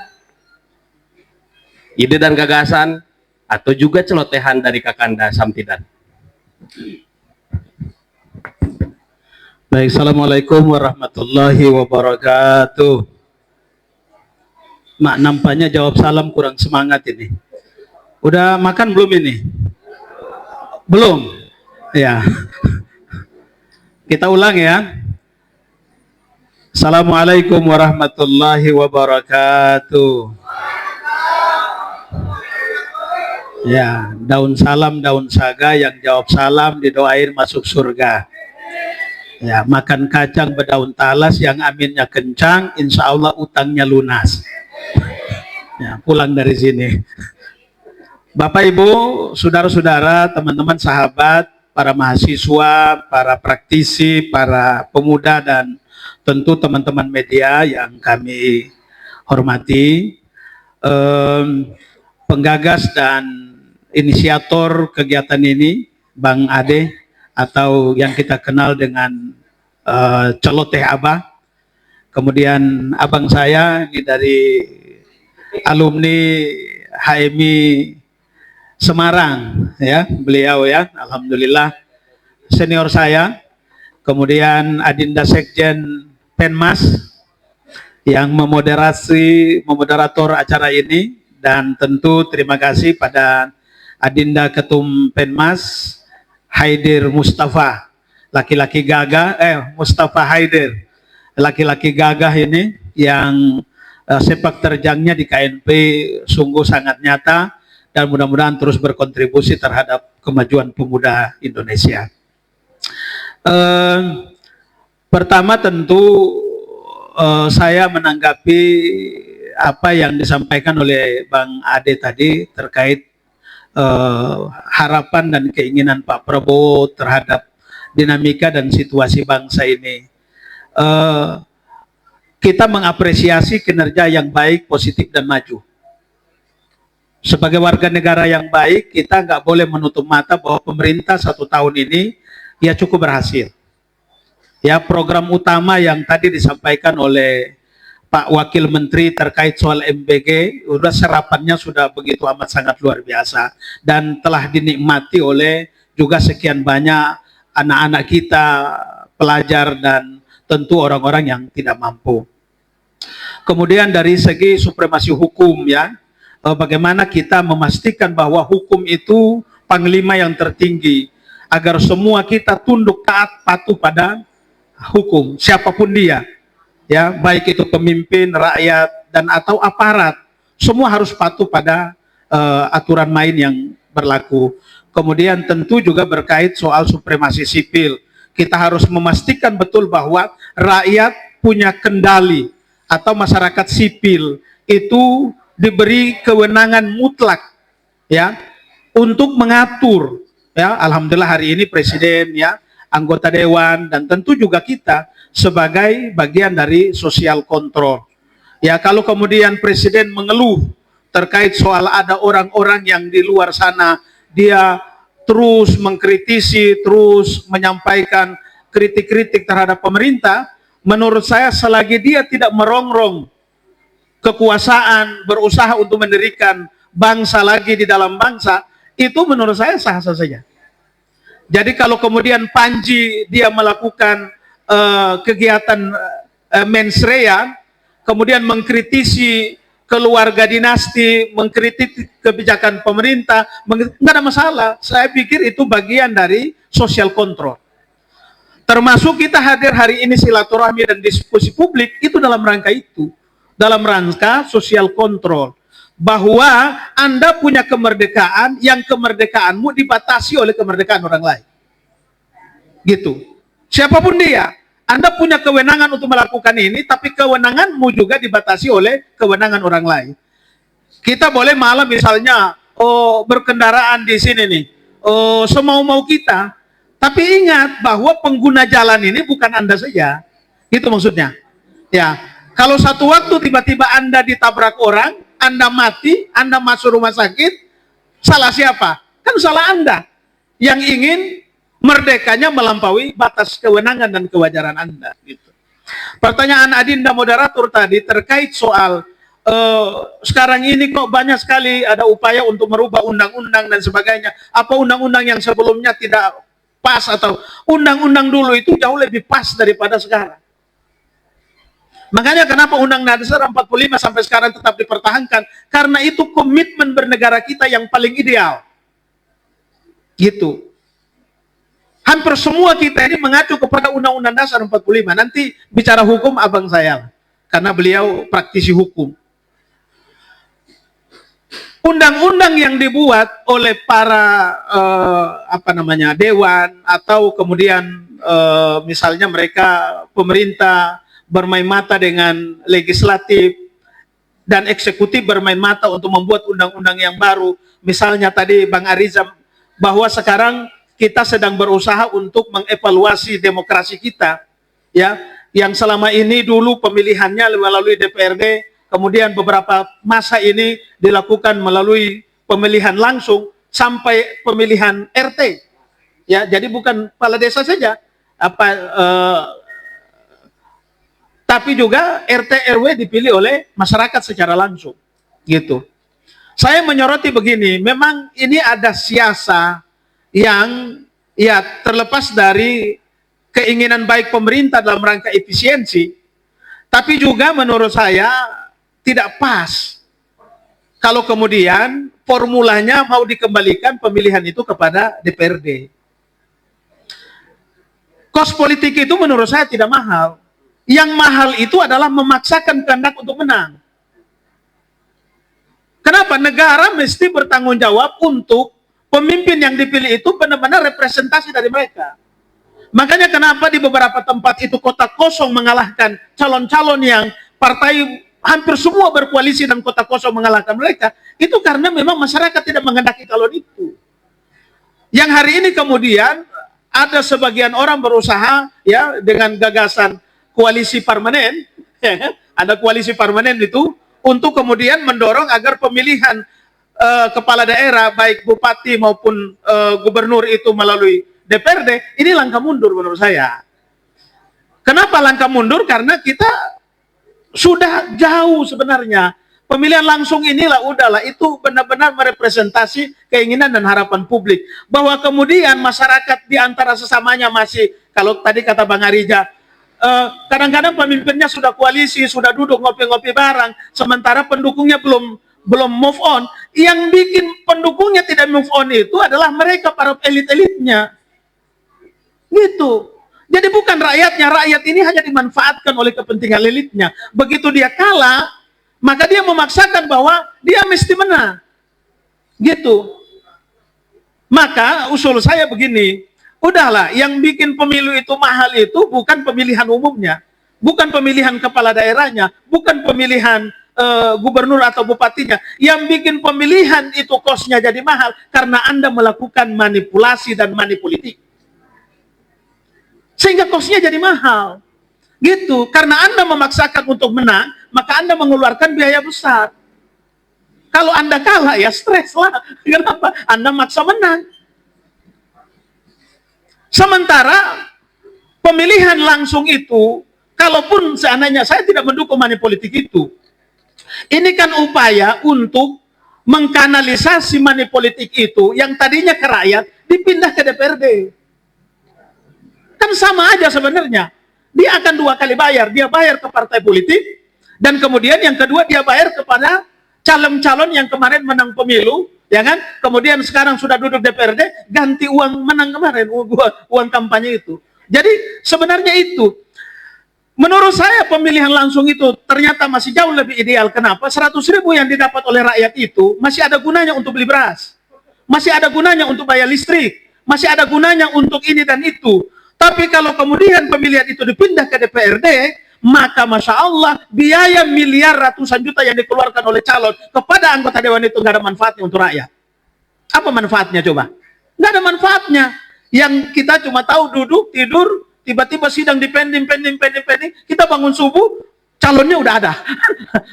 ide dan gagasan atau juga celotehan dari Kakanda Samtidan. Baik, Assalamualaikum warahmatullahi wabarakatuh. Mak, nampaknya jawab salam kurang semangat ini. Udah makan belum ini? Belum? Ya. Kita ulang ya. Assalamualaikum warahmatullahi wabarakatuh. Ya, daun salam, daun saga, yang jawab salam didoain masuk surga. Ya, makan kacang berdaun talas, yang aminnya kencang, insya Allah utangnya lunas. Ya, pulang dari sini. Bapak, Ibu, saudara-saudara, teman-teman, sahabat, para mahasiswa, para praktisi, para pemuda, dan tentu teman-teman media yang kami hormati, penggagas dan inisiator kegiatan ini, Bang Ade, atau yang kita kenal dengan Celoteh Abah. Kemudian abang saya ini dari alumni HMI Semarang, ya, beliau ya, alhamdulillah senior saya. Kemudian Adinda Sekjen Penmas yang moderator acara ini, dan tentu terima kasih pada Adinda Ketum Penmas Haidir Mustafa, laki-laki gagah, Mustafa Haidir, laki-laki gagah ini yang sepak terjangnya di KNP sungguh sangat nyata, dan mudah-mudahan terus berkontribusi terhadap kemajuan pemuda Indonesia. Pertama tentu saya menanggapi apa yang disampaikan oleh Bang Ade tadi terkait harapan dan keinginan Pak Prabowo terhadap dinamika dan situasi bangsa ini. Kita mengapresiasi kinerja yang baik, positif, dan maju. Sebagai warga negara yang baik, kita nggak boleh menutup mata bahwa pemerintah 1 tahun ini ya cukup berhasil. Ya, program utama yang tadi disampaikan oleh Pak Wakil Menteri terkait soal MBG, udah serapannya sudah begitu amat sangat luar biasa dan telah dinikmati oleh juga sekian banyak anak-anak kita, pelajar, dan tentu orang-orang yang tidak mampu. Kemudian dari segi supremasi hukum, ya, bagaimana kita memastikan bahwa hukum itu panglima yang tertinggi, agar semua kita tunduk, taat, patuh pada hukum, siapapun dia, ya, baik itu pemimpin, rakyat, dan atau aparat, semua harus patuh pada aturan main yang berlaku. Kemudian tentu juga berkait soal supremasi sipil, kita harus memastikan betul bahwa rakyat punya kendali atau masyarakat sipil itu diberi kewenangan mutlak, ya, untuk mengatur, ya. Alhamdulillah hari ini presiden, ya, anggota dewan, dan tentu juga kita sebagai bagian dari sosial kontrol. Ya, kalau kemudian presiden mengeluh terkait soal ada orang-orang yang di luar sana, dia terus mengkritisi, terus menyampaikan kritik-kritik terhadap pemerintah, menurut saya selagi dia tidak merongrong kekuasaan, berusaha untuk mendirikan bangsa lagi di dalam bangsa, itu menurut saya sah-sah saja. Jadi kalau kemudian Panji dia melakukan kegiatan mensrea, kemudian mengkritisi keluarga dinasti, mengkritik kebijakan pemerintah, nggak ada masalah. Saya pikir itu bagian dari social control. Termasuk kita hadir hari ini silaturahmi dan diskusi publik, itu dalam rangka itu. Dalam rangka sosial kontrol, bahwa Anda punya kemerdekaan yang kemerdekaanmu dibatasi oleh kemerdekaan orang lain. Gitu. Siapapun dia, Anda punya kewenangan untuk melakukan ini, tapi kewenanganmu juga dibatasi oleh kewenangan orang lain. Kita boleh malam misalnya berkendaraan di sini nih, semau-mau kita, tapi ingat bahwa pengguna jalan ini bukan Anda saja. Gitu maksudnya. Ya. Kalau satu waktu tiba-tiba Anda ditabrak orang, Anda mati, Anda masuk rumah sakit, salah siapa? Kan salah Anda yang ingin merdekanya melampaui batas kewenangan dan kewajaran Anda. Gitu. Pertanyaan Adinda moderator tadi terkait soal sekarang ini kok banyak sekali ada upaya untuk merubah undang-undang dan sebagainya. Apa undang-undang yang sebelumnya tidak pas atau undang-undang dulu itu jauh lebih pas daripada sekarang. Makanya kenapa Undang-Undang Dasar 45 sampai sekarang tetap dipertahankan, karena itu komitmen bernegara kita yang paling ideal. Gitu. Hampir semua kita ini mengacu kepada Undang-Undang Dasar 45. Nanti bicara hukum abang saya, karena beliau praktisi hukum. Undang-undang yang dibuat oleh para dewan atau kemudian misalnya mereka pemerintah bermain mata dengan legislatif dan eksekutif bermain mata untuk membuat undang-undang yang baru. Misalnya tadi Bang Ariza, bahwa sekarang kita sedang berusaha untuk mengevaluasi demokrasi kita, ya, yang selama ini dulu pemilihannya melalui DPRD, kemudian beberapa masa ini dilakukan melalui pemilihan langsung sampai pemilihan RT, ya. Jadi bukan kepala desa saja, tapi juga RT RW dipilih oleh masyarakat secara langsung, gitu. Saya menyoroti begini, memang ini ada siasa yang ya terlepas dari keinginan baik pemerintah dalam rangka efisiensi, tapi juga menurut saya tidak pas kalau kemudian formulanya mau dikembalikan pemilihan itu kepada DPRD. Kos politik itu menurut saya tidak mahal. Yang mahal itu adalah memaksakan kehendak untuk menang. Kenapa? Negara mesti bertanggung jawab untuk pemimpin yang dipilih itu benar-benar representasi dari mereka. Makanya kenapa di beberapa tempat itu kota kosong mengalahkan calon-calon yang partai hampir semua berkoalisi dan kota kosong mengalahkan mereka, itu karena memang masyarakat tidak menghendaki calon itu. Yang hari ini kemudian ada sebagian orang berusaha ya dengan gagasan koalisi permanen, ya kan? Ada koalisi permanen itu untuk kemudian mendorong agar pemilihan kepala daerah baik bupati maupun gubernur itu melalui DPRD, ini langkah mundur menurut saya. Kenapa langkah mundur? Karena kita sudah jauh sebenarnya. Pemilihan langsung inilah udahlah, itu benar-benar merepresentasi keinginan dan harapan publik. Bahwa kemudian masyarakat di antara sesamanya masih, kalau tadi kata Bang Arija, kadang-kadang pemimpinnya sudah koalisi, sudah duduk ngopi-ngopi bareng, sementara pendukungnya belum move on. Yang bikin pendukungnya tidak move on itu adalah mereka, para elit-elitnya. Gitu. Jadi bukan rakyatnya, rakyat ini hanya dimanfaatkan oleh kepentingan elitnya. Begitu dia kalah, maka dia memaksakan bahwa dia mesti menang. Gitu. Maka usul saya begini, udahlah, yang bikin pemilu itu mahal itu bukan pemilihan umumnya, bukan pemilihan kepala daerahnya, bukan pemilihan gubernur atau bupatinya. Yang bikin pemilihan itu kosnya jadi mahal karena Anda melakukan manipulasi dan manipolitik. Sehingga kosnya jadi mahal. Gitu. Karena Anda memaksakan untuk menang, maka Anda mengeluarkan biaya besar. Kalau Anda kalah, ya stres lah. Kenapa? Anda maksa menang. Sementara pemilihan langsung itu, kalaupun seandainya saya tidak mendukung manipolitik itu, ini kan upaya untuk mengkanalisasi manipolitik itu yang tadinya ke rakyat dipindah ke DPRD. Kan sama aja sebenarnya. Dia akan dua kali bayar. Dia bayar ke partai politik, dan kemudian yang kedua dia bayar kepada calon-calon yang kemarin menang pemilu, ya kan? Kemudian sekarang sudah duduk DPRD, ganti uang menang kemarin, uang kampanye itu. Jadi sebenarnya itu, menurut saya pemilihan langsung itu ternyata masih jauh lebih ideal. Kenapa? 100.000 yang didapat oleh rakyat itu masih ada gunanya untuk beli beras, masih ada gunanya untuk bayar listrik, masih ada gunanya untuk ini dan itu. Tapi kalau kemudian pemilihan itu dipindah ke DPRD, maka Masya Allah, biaya miliar ratusan juta yang dikeluarkan oleh calon kepada anggota dewan itu nggak ada manfaatnya untuk rakyat. Apa manfaatnya coba? Nggak ada manfaatnya. Yang kita cuma tahu duduk, tidur, tiba-tiba sidang pending, kita bangun subuh, calonnya udah ada.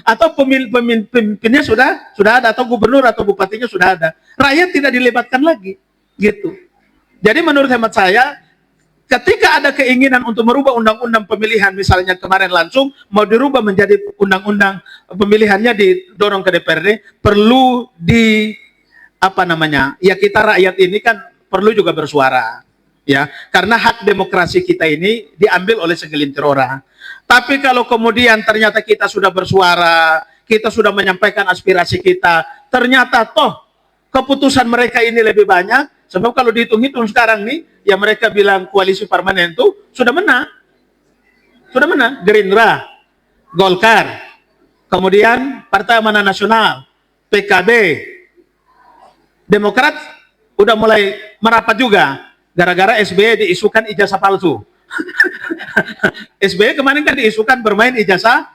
Atau pemimpinnya sudah ada, atau gubernur atau bupatinya sudah ada. Rakyat tidak dilibatkan lagi. Gitu. Jadi menurut hemat saya, ketika ada keinginan untuk merubah undang-undang pemilihan, misalnya kemarin langsung mau dirubah menjadi undang-undang pemilihannya didorong ke DPRD, perlu ya kita rakyat ini kan perlu juga bersuara, ya, karena hak demokrasi kita ini diambil oleh segelintir orang. Tapi kalau kemudian ternyata kita sudah bersuara, kita sudah menyampaikan aspirasi kita, ternyata toh keputusan mereka ini lebih banyak. Sebab kalau dihitung-hitung sekarang nih, ya mereka bilang koalisi permanen itu sudah menang. Sudah menang. Gerindra, Golkar, kemudian Partai Amanat Nasional, PKB, Demokrat udah mulai merapat juga. Gara-gara SBY diisukan ijazah palsu. SBY kemarin kan diisukan bermain ijazah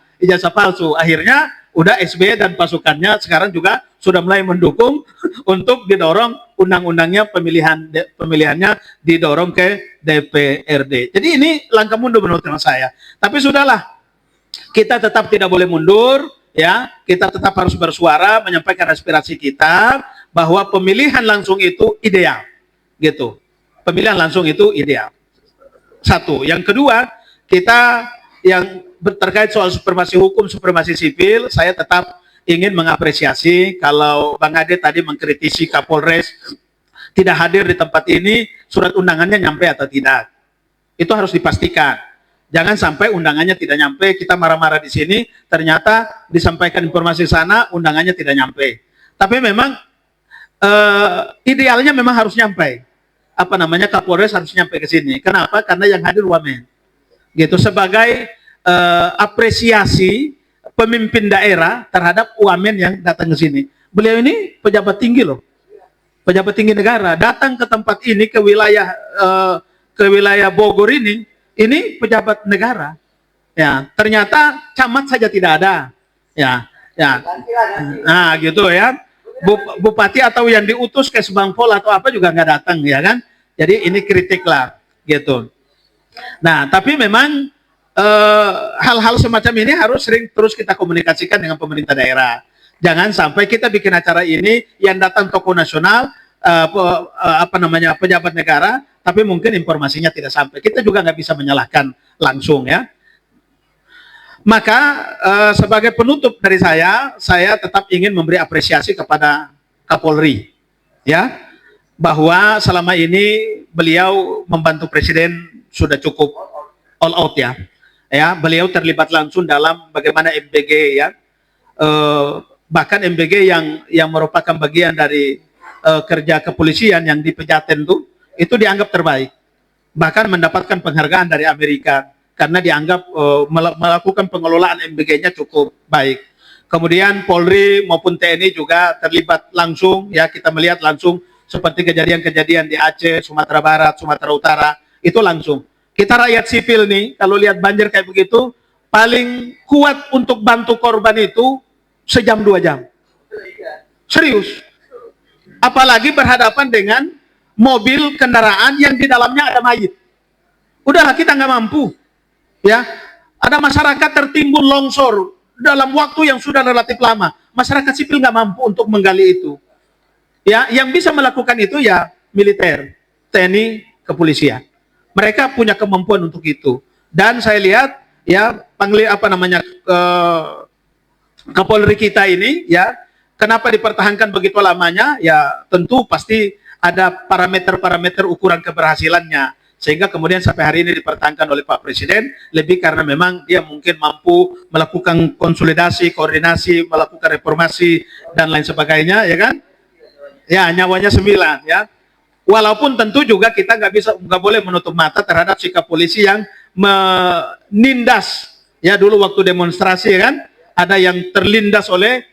palsu. Akhirnya Udah SBY dan pasukannya sekarang juga sudah mulai mendukung untuk didorong undang-undangnya pemilihannya didorong ke DPRD. Jadi ini langkah mundur menurut saya. Tapi sudahlah, kita tetap tidak boleh mundur, ya. Kita tetap harus bersuara, menyampaikan aspirasi kita bahwa pemilihan langsung itu ideal, gitu. Pemilihan langsung itu ideal. Satu. Yang kedua, kita yang terkait soal supremasi hukum, supremasi sipil, saya tetap ingin mengapresiasi kalau Bang Ade tadi mengkritisi Kapolres tidak hadir di tempat ini, surat undangannya nyampe atau tidak. Itu harus dipastikan. Jangan sampai undangannya tidak nyampe, kita marah-marah di sini, ternyata disampaikan informasi sana, undangannya tidak nyampe. Tapi memang idealnya memang harus nyampe. Apa namanya, Kapolres harus nyampe ke sini. Kenapa? Karena yang hadir wamen. Gitu, sebagai apresiasi pemimpin daerah terhadap wamen yang datang ke sini. Beliau ini pejabat tinggi loh, pejabat tinggi negara, datang ke tempat ini, ke wilayah Bogor ini pejabat negara. Ya, ternyata camat saja tidak ada. Ya, ya. Nah, gitu ya. Bupati atau yang diutus ke Sebangpol atau apa juga nggak datang, ya kan? Jadi ini kritik lah, gitu. Nah, tapi memang hal-hal semacam ini harus sering terus kita komunikasikan dengan pemerintah daerah. Jangan sampai kita bikin acara ini yang datang tokoh nasional, pejabat negara, tapi mungkin informasinya tidak sampai. Kita juga nggak bisa menyalahkan langsung, ya. Maka sebagai penutup dari saya tetap ingin memberi apresiasi kepada Kapolri, ya, bahwa selama ini beliau membantu Presiden sudah cukup all out, ya. Ya, beliau terlibat langsung dalam bagaimana MBG, ya, bahkan MBG yang merupakan bagian dari kerja kepolisian yang di Pejaten itu dianggap terbaik, bahkan mendapatkan penghargaan dari Amerika karena dianggap melakukan pengelolaan MBG-nya cukup baik. Kemudian Polri maupun TNI juga terlibat langsung, ya, kita melihat langsung seperti kejadian-kejadian di Aceh, Sumatera Barat, Sumatera Utara, itu langsung. Kita rakyat sipil nih, kalau lihat banjir kayak begitu, paling kuat untuk bantu korban itu sejam 2 jam. Serius. Apalagi berhadapan dengan mobil kendaraan yang di dalamnya ada mayit. Udahlah, kita nggak mampu. Ya, ada masyarakat tertimbun longsor dalam waktu yang sudah relatif lama. Masyarakat sipil nggak mampu untuk menggali itu. Ya, yang bisa melakukan itu ya militer, TNI, kepolisian. Mereka punya kemampuan untuk itu. Dan saya lihat, ya, Kapolri kita ini, ya, kenapa dipertahankan begitu lamanya? Ya, tentu pasti ada parameter-parameter ukuran keberhasilannya. Sehingga kemudian sampai hari ini dipertahankan oleh Pak Presiden, lebih karena memang dia mungkin mampu melakukan konsolidasi, koordinasi, melakukan reformasi, dan lain sebagainya, ya kan? Ya, nyawanya 9, ya. Walaupun tentu juga kita nggak boleh menutup mata terhadap sikap polisi yang menindas, ya, dulu waktu demonstrasi, ya kan, ada yang terlindas oleh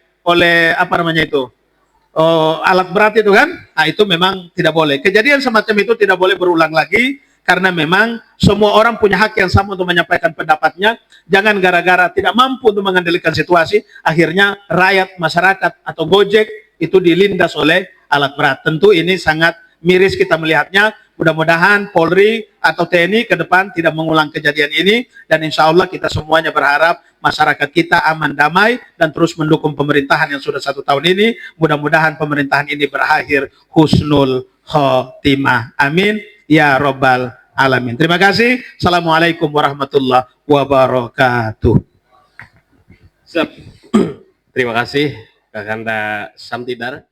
alat berat itu kan. Nah, itu memang tidak boleh. Kejadian semacam itu tidak boleh berulang lagi karena memang semua orang punya hak yang sama untuk menyampaikan pendapatnya. Jangan gara-gara tidak mampu untuk mengendalikan situasi, akhirnya rakyat, masyarakat atau Gojek itu dilindas oleh alat berat. Tentu ini sangat miris kita melihatnya. Mudah-mudahan Polri atau TNI ke depan tidak mengulang kejadian ini, dan insya Allah kita semuanya berharap masyarakat kita aman, damai, dan terus mendukung pemerintahan yang sudah 1 tahun ini. Mudah-mudahan pemerintahan ini berakhir husnul khotimah. Amin ya robbal alamin. Terima kasih. Assalamualaikum warahmatullahi wabarakatuh. Terima kasih Kakanda Samtidar.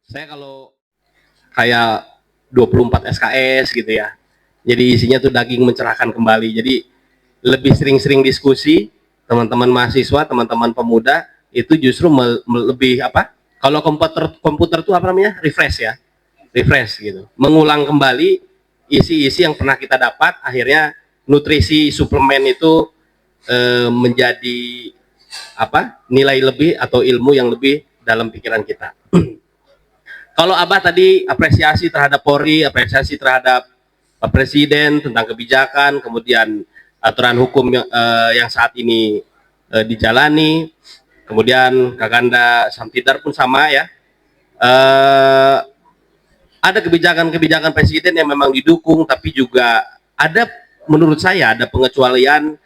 Saya kalau kayak 24 SKS gitu ya. Jadi isinya tuh daging mencerahkan kembali. Jadi lebih sering-sering diskusi, teman-teman mahasiswa, teman-teman pemuda itu justru lebih apa? Kalau komputer tuh apa namanya? Refresh, ya. Refresh gitu. Mengulang kembali isi-isi yang pernah kita dapat, akhirnya nutrisi suplemen itu menjadi apa? Nilai lebih atau ilmu yang lebih dalam pikiran kita. Kalau Abah tadi apresiasi terhadap Polri, apresiasi terhadap Pak Presiden tentang kebijakan, kemudian aturan hukum yang saat ini dijalani, kemudian Kakanda Samtidar pun sama ya. Ada kebijakan-kebijakan presiden yang memang didukung, tapi juga ada, menurut saya ada pengecualian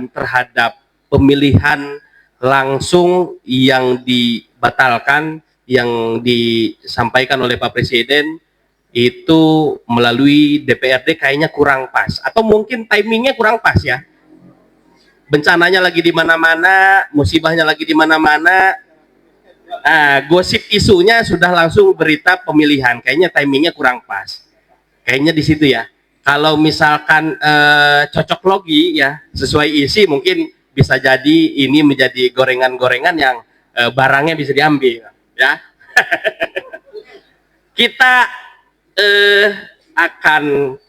terhadap pemilihan langsung yang dibatalkan, yang disampaikan oleh Pak Presiden itu melalui DPRD kayaknya kurang pas, atau mungkin timingnya kurang pas ya. Bencananya lagi di mana-mana, musibahnya lagi di mana-mana, gosip isunya sudah langsung berita pemilihan, kayaknya timingnya kurang pas. Kayaknya di situ ya. Kalau misalkan cocok logi ya, sesuai isi, mungkin bisa jadi ini menjadi gorengan-gorengan yang barangnya bisa diambil ya. Kita akan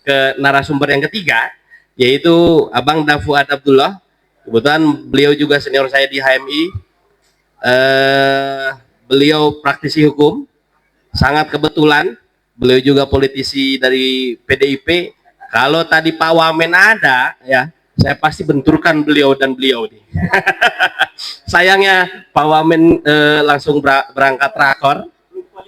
ke narasumber yang ketiga, yaitu Abang Dafuad Abdullah. Kebetulan beliau juga senior saya di HMI. Beliau praktisi hukum, sangat kebetulan beliau juga politisi dari PDIP. Kalau tadi Pak Wamen ada ya, saya pasti benturkan beliau dan beliau nih. Sayangnya Pak Wamen langsung berangkat rakor,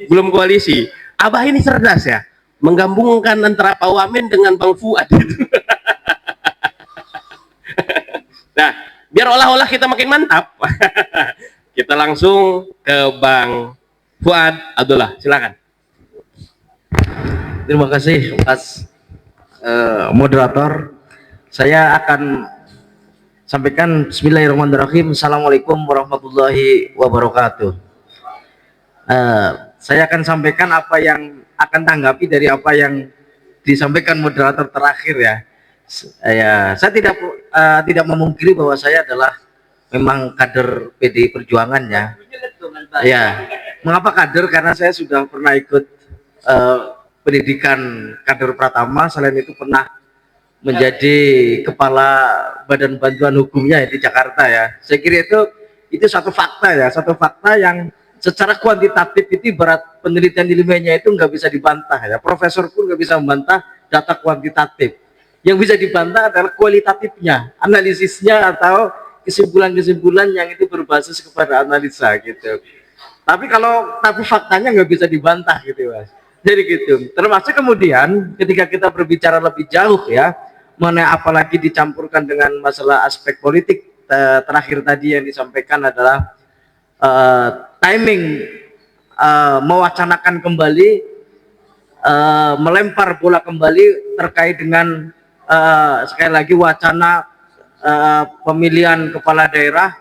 belum koalisi. Abah ini cerdas ya, menggabungkan antara Pak Wamen dengan Bang Fuad. Nah, biar olah-olah kita makin mantap, kita langsung ke Bang Fuad Abdullah, silakan. Terima kasih Mas moderator. Saya akan sampaikan Bismillahirrahmanirrahim. Assalamualaikum warahmatullahi wabarakatuh. Saya akan sampaikan apa yang akan tanggapi dari apa yang disampaikan moderator terakhir ya. Saya tidak memungkiri bahwa saya adalah memang kader PDI Perjuangan ya. Ya, mengapa kader? Karena saya sudah pernah ikut pendidikan kader Pratama, selain itu pernah menjadi kepala Badan Bantuan Hukumnya di Jakarta ya. Saya kira itu satu fakta ya, satu fakta yang secara kuantitatif itu berat penelitian ilmiahnya itu nggak bisa dibantah ya. Profesor pun nggak bisa membantah data kuantitatif. Yang bisa dibantah adalah kualitatifnya, analisisnya atau kesimpulan-kesimpulan yang itu berbasis kepada analisa gitu. Tapi faktanya nggak bisa dibantah gitu Mas. Jadi gitu. Termasuk kemudian ketika kita berbicara lebih jauh ya, mengenai apalagi dicampurkan dengan masalah aspek politik, terakhir tadi yang disampaikan adalah timing mewacanakan kembali, melempar bola kembali terkait dengan sekali lagi wacana pemilihan kepala daerah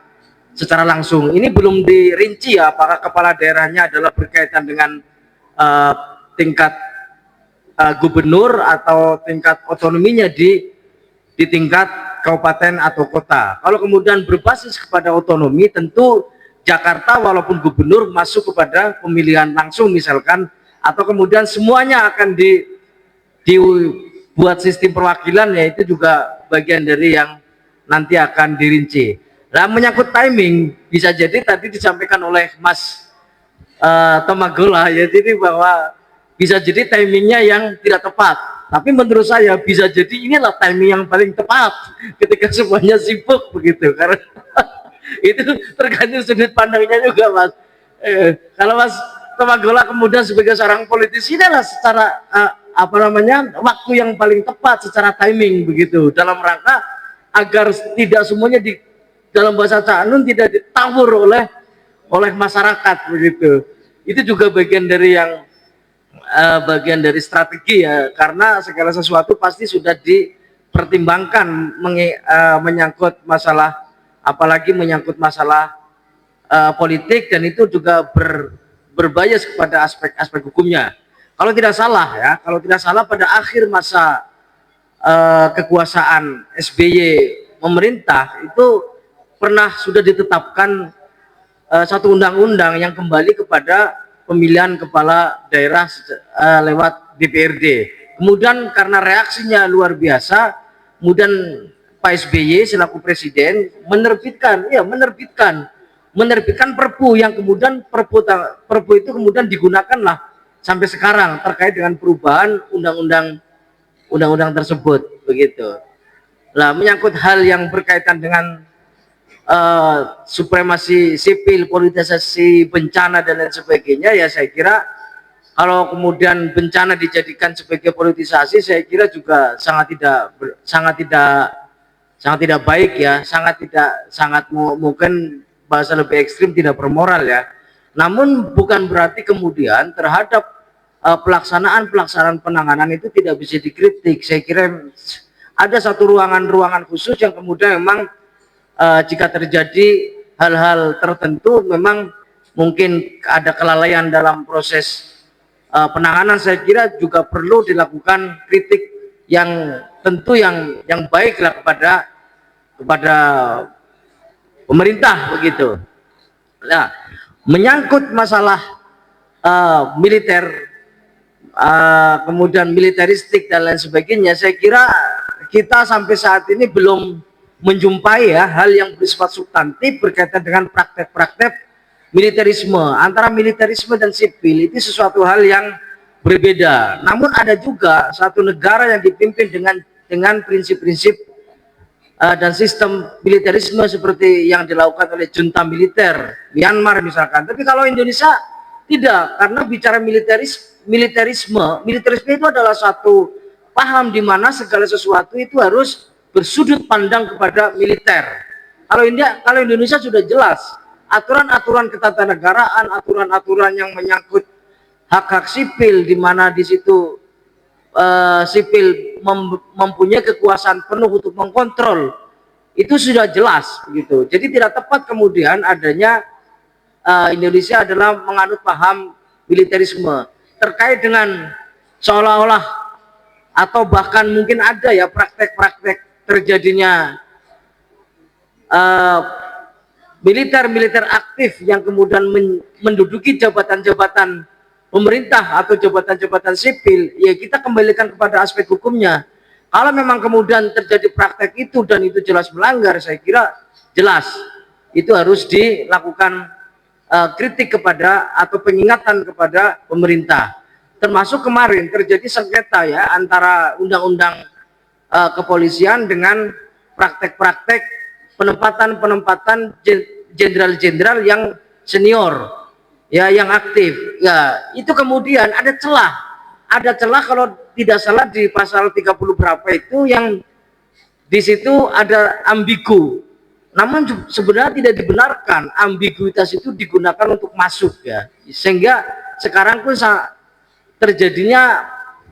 secara langsung. Ini belum dirinci ya, apakah kepala daerahnya adalah berkaitan dengan tingkat gubernur atau tingkat otonominya di tingkat kabupaten atau kota. Kalau kemudian berbasis kepada otonomi, tentu Jakarta walaupun gubernur masuk kepada pemilihan langsung misalkan, atau kemudian semuanya akan dibuat sistem perwakilan, yaitu juga bagian dari yang nanti akan dirinci. Nah, menyangkut timing, bisa jadi tadi disampaikan oleh Mas Temagola ya, jadi bahwa bisa jadi timingnya yang tidak tepat. Tapi menurut saya bisa jadi inilah timing yang paling tepat ketika semuanya sibuk begitu, karena itu tergantung sudut pandangnya juga Mas. Kalau Mas Temagola kemudian sebagai seorang politisi, inilah secara waktu yang paling tepat secara timing begitu, dalam rangka agar tidak semuanya dalam bahasa Cak Nun tidak ditawur oleh masyarakat begitu. Itu juga bagian dari strategi ya, karena segala sesuatu pasti sudah dipertimbangkan menyangkut masalah, apalagi menyangkut masalah politik, dan itu juga berbias kepada aspek-aspek hukumnya. Kalau tidak salah pada akhir masa kekuasaan SBY memerintah itu sudah ditetapkan satu undang-undang yang kembali kepada pemilihan kepala daerah lewat DPRD. Kemudian karena reaksinya luar biasa, kemudian Pak SBY selaku presiden menerbitkan Perpu, yang kemudian Perpu itu kemudian digunakanlah sampai sekarang terkait dengan perubahan undang-undang tersebut begitu. Nah, menyangkut hal yang berkaitan dengan supremasi sipil, politisasi bencana dan lain sebagainya, ya saya kira kalau kemudian bencana dijadikan sebagai politisasi, saya kira juga sangat tidak baik ya, sangat mungkin bahasa lebih ekstrim, tidak bermoral ya. Namun bukan berarti kemudian terhadap pelaksanaan penanganan itu tidak bisa dikritik. Saya kira ada satu ruangan khusus yang kemudian memang jika terjadi hal-hal tertentu memang mungkin ada kelalaian dalam proses penanganan, saya kira juga perlu dilakukan kritik yang tentu yang baiklah kepada pemerintah begitu. Nah, menyangkut masalah militer, kemudian militeristik dan lain sebagainya, saya kira kita sampai saat ini belum menjumpai ya hal yang bersifat substantif berkaitan dengan praktek-praktek militerisme. Antara militerisme dan sipil itu sesuatu hal yang berbeda. Namun ada juga satu negara yang dipimpin dengan prinsip-prinsip dan sistem militerisme seperti yang dilakukan oleh junta militer Myanmar misalkan. Tapi kalau Indonesia tidak, karena bicara militerisme itu adalah satu paham di mana segala sesuatu itu harus bersudut pandang kepada militer. Kalau Indonesia sudah jelas aturan-aturan ketatanegaraan, aturan-aturan yang menyangkut hak-hak sipil, di mana di situ sipil mempunyai kekuasaan penuh untuk mengkontrol, itu sudah jelas begitu. Jadi tidak tepat kemudian adanya Indonesia adalah menganut paham militerisme terkait dengan seolah-olah atau bahkan mungkin ada ya praktek-praktek terjadinya militer aktif yang kemudian menduduki jabatan-jabatan pemerintah atau jabatan-jabatan sipil, ya kita kembalikan kepada aspek hukumnya. Kalau memang kemudian terjadi praktek itu dan itu jelas melanggar, saya kira jelas itu harus dilakukan kritik kepada atau pengingatan kepada pemerintah. Termasuk kemarin terjadi sengketa ya antara undang-undang kepolisian dengan praktek-praktek penempatan jenderal-jenderal yang senior ya, yang aktif ya. Itu kemudian ada celah kalau tidak salah di pasal 30 berapa itu, yang di situ ada ambigu. Namun sebenarnya tidak dibenarkan ambiguitas itu digunakan untuk masuk ya, sehingga sekarang pun terjadinya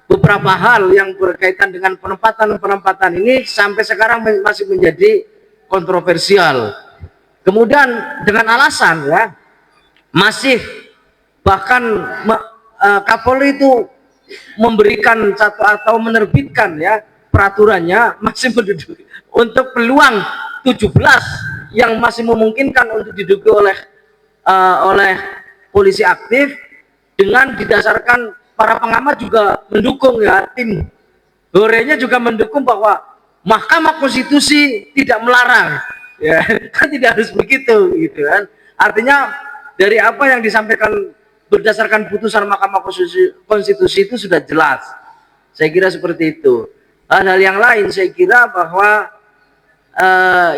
beberapa hal yang berkaitan dengan penempatan ini sampai sekarang masih menjadi kontroversial. Kemudian dengan alasan ya masih bahkan Kapolri itu memberikan satu atau menerbitkan ya peraturannya masih menduduki untuk peluang 17 yang masih memungkinkan untuk diduduki oleh polisi aktif, dengan didasarkan para pengamat juga mendukung ya, tim Horenya juga mendukung bahwa Mahkamah Konstitusi tidak melarang ya, kan tidak harus begitu gitu kan. Artinya dari apa yang disampaikan berdasarkan putusan Mahkamah Konstitusi itu sudah jelas. Saya kira seperti itu. Hal-hal yang lain saya kira bahwa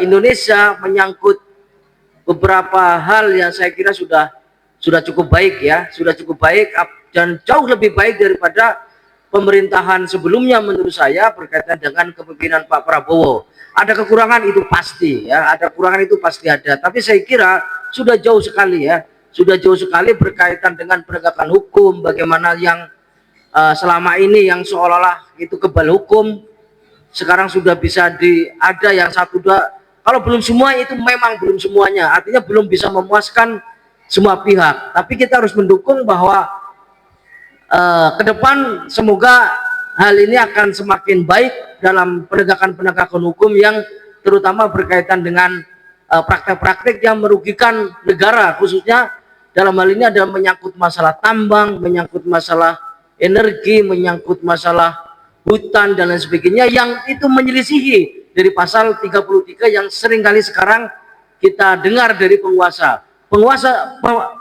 Indonesia menyangkut beberapa hal yang saya kira sudah cukup baik ya, sudah cukup baik dan jauh lebih baik daripada pemerintahan sebelumnya menurut saya berkaitan dengan kepemimpinan Pak Prabowo. Ada kekurangan itu pasti ya, ada kekurangan itu pasti ada, tapi saya kira sudah jauh sekali ya, sudah jauh sekali berkaitan dengan penegakan hukum, bagaimana yang selama ini yang seolah-olah itu kebal hukum sekarang sudah bisa ada yang satu dua, kalau belum semua itu memang belum semuanya, artinya belum bisa memuaskan semua pihak, tapi kita harus mendukung bahwa ke depan semoga hal ini akan semakin baik dalam penegakan hukum yang terutama berkaitan dengan praktek-praktek yang merugikan negara, khususnya dalam hal ini adalah menyangkut masalah tambang, menyangkut masalah energi, menyangkut masalah hutan dan lain sebagainya, yang itu menyelisihi dari pasal 33 yang seringkali sekarang kita dengar dari penguasa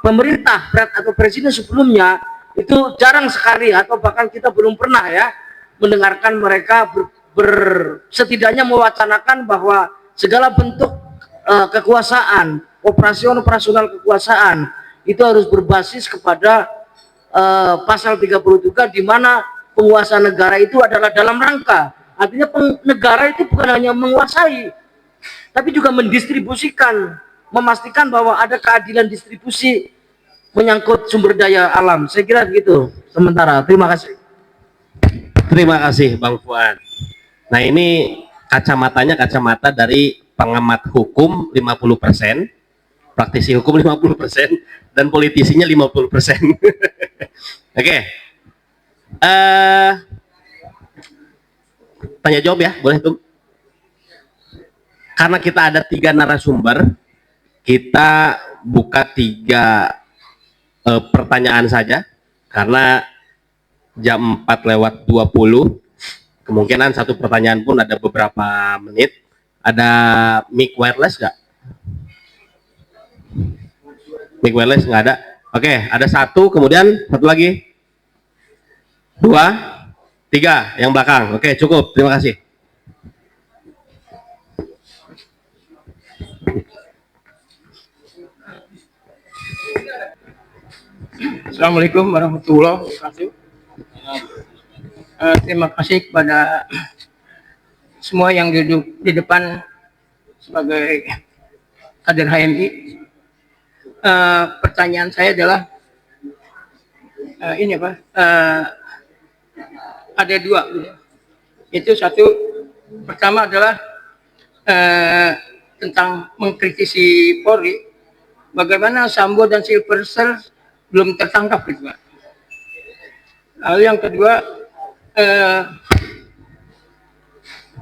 pemerintah atau presiden sebelumnya itu jarang sekali, atau bahkan kita belum pernah ya mendengarkan mereka setidaknya mewacanakan bahwa segala bentuk kekuasaan, operasional kekuasaan itu harus berbasis kepada pasal 33 di mana penguasa negara itu adalah dalam rangka, artinya negara itu bukan hanya menguasai tapi juga mendistribusikan, memastikan bahwa ada keadilan distribusi menyangkut sumber daya alam. Saya kira begitu sementara. Terima kasih. Terima kasih Bang Fuad. Nah, ini kacamatanya kacamata dari pengamat hukum 50%, praktisi hukum 50%, dan politisinya 50%. Oke. Tanya jawab ya, boleh tuh. Karena kita ada 3 narasumber, kita buka 3 pertanyaan saja, karena jam 4:20, kemungkinan satu pertanyaan pun ada beberapa menit. Ada mic wireless nggak? Mic wireless nggak ada. Oke, ada 1, kemudian 1 lagi, 2, 3 yang belakang. Oke, cukup. Terima kasih. Assalamualaikum warahmatullahi wabarakatuh. Terima kasih kepada semua yang duduk di depan sebagai kader HMI. Pertanyaan saya adalah ini apa? Ada 2. Itu satu, pertama adalah tentang mengkritisi Polri. Bagaimana Sambo dan Silverster belum tertangkap gitu, Pak. Lalu yang kedua,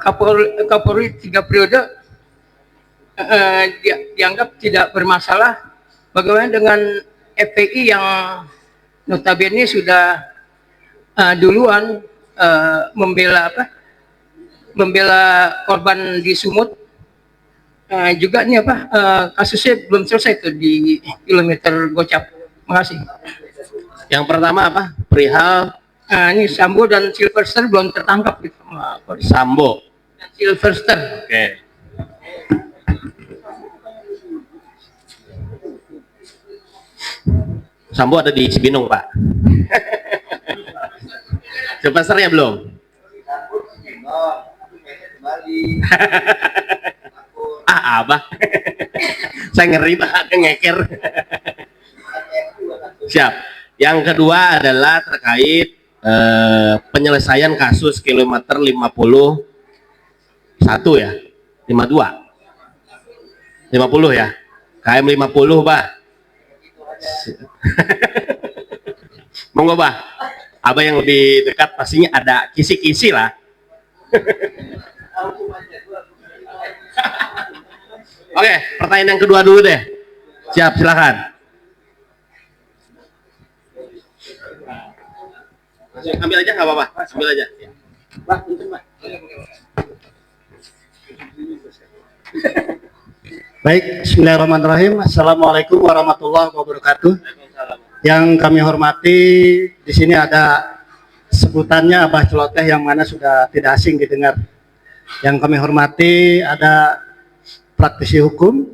Kapolri 3 periode dianggap tidak bermasalah. Bagaimana dengan FPI yang notabene sudah duluan membela korban di Sumut, juga ini kasusnya belum selesai tuh di kilometer Gocap. Makasih. Yang pertama apa? Perihal Ini Sambo dan Silverster belum tertangkap gitu. Sambo Dan Silverster. Oke. Sambo ada di Cibinong, Pak. Silversternya belum? Abah. Saya ngeri Pak, ngeker. Siap. Yang kedua adalah terkait penyelesaian kasus kilometer 51 ya, 52, 50 ya, KM 50 Pak. Monggo Pak, Abah yang lebih dekat pastinya ada kisi-kisi lah. Oke, pertanyaan yang kedua dulu deh. Siap, silakan. Ambil aja nggak apa-apa, ambil aja. Baik, bismillahirrahmanirrahim. Assalamualaikum warahmatullahi wabarakatuh. Yang kami hormati, di sini ada sebutannya Abah Celoteh yang mana sudah tidak asing didengar. Yang kami hormati ada praktisi hukum,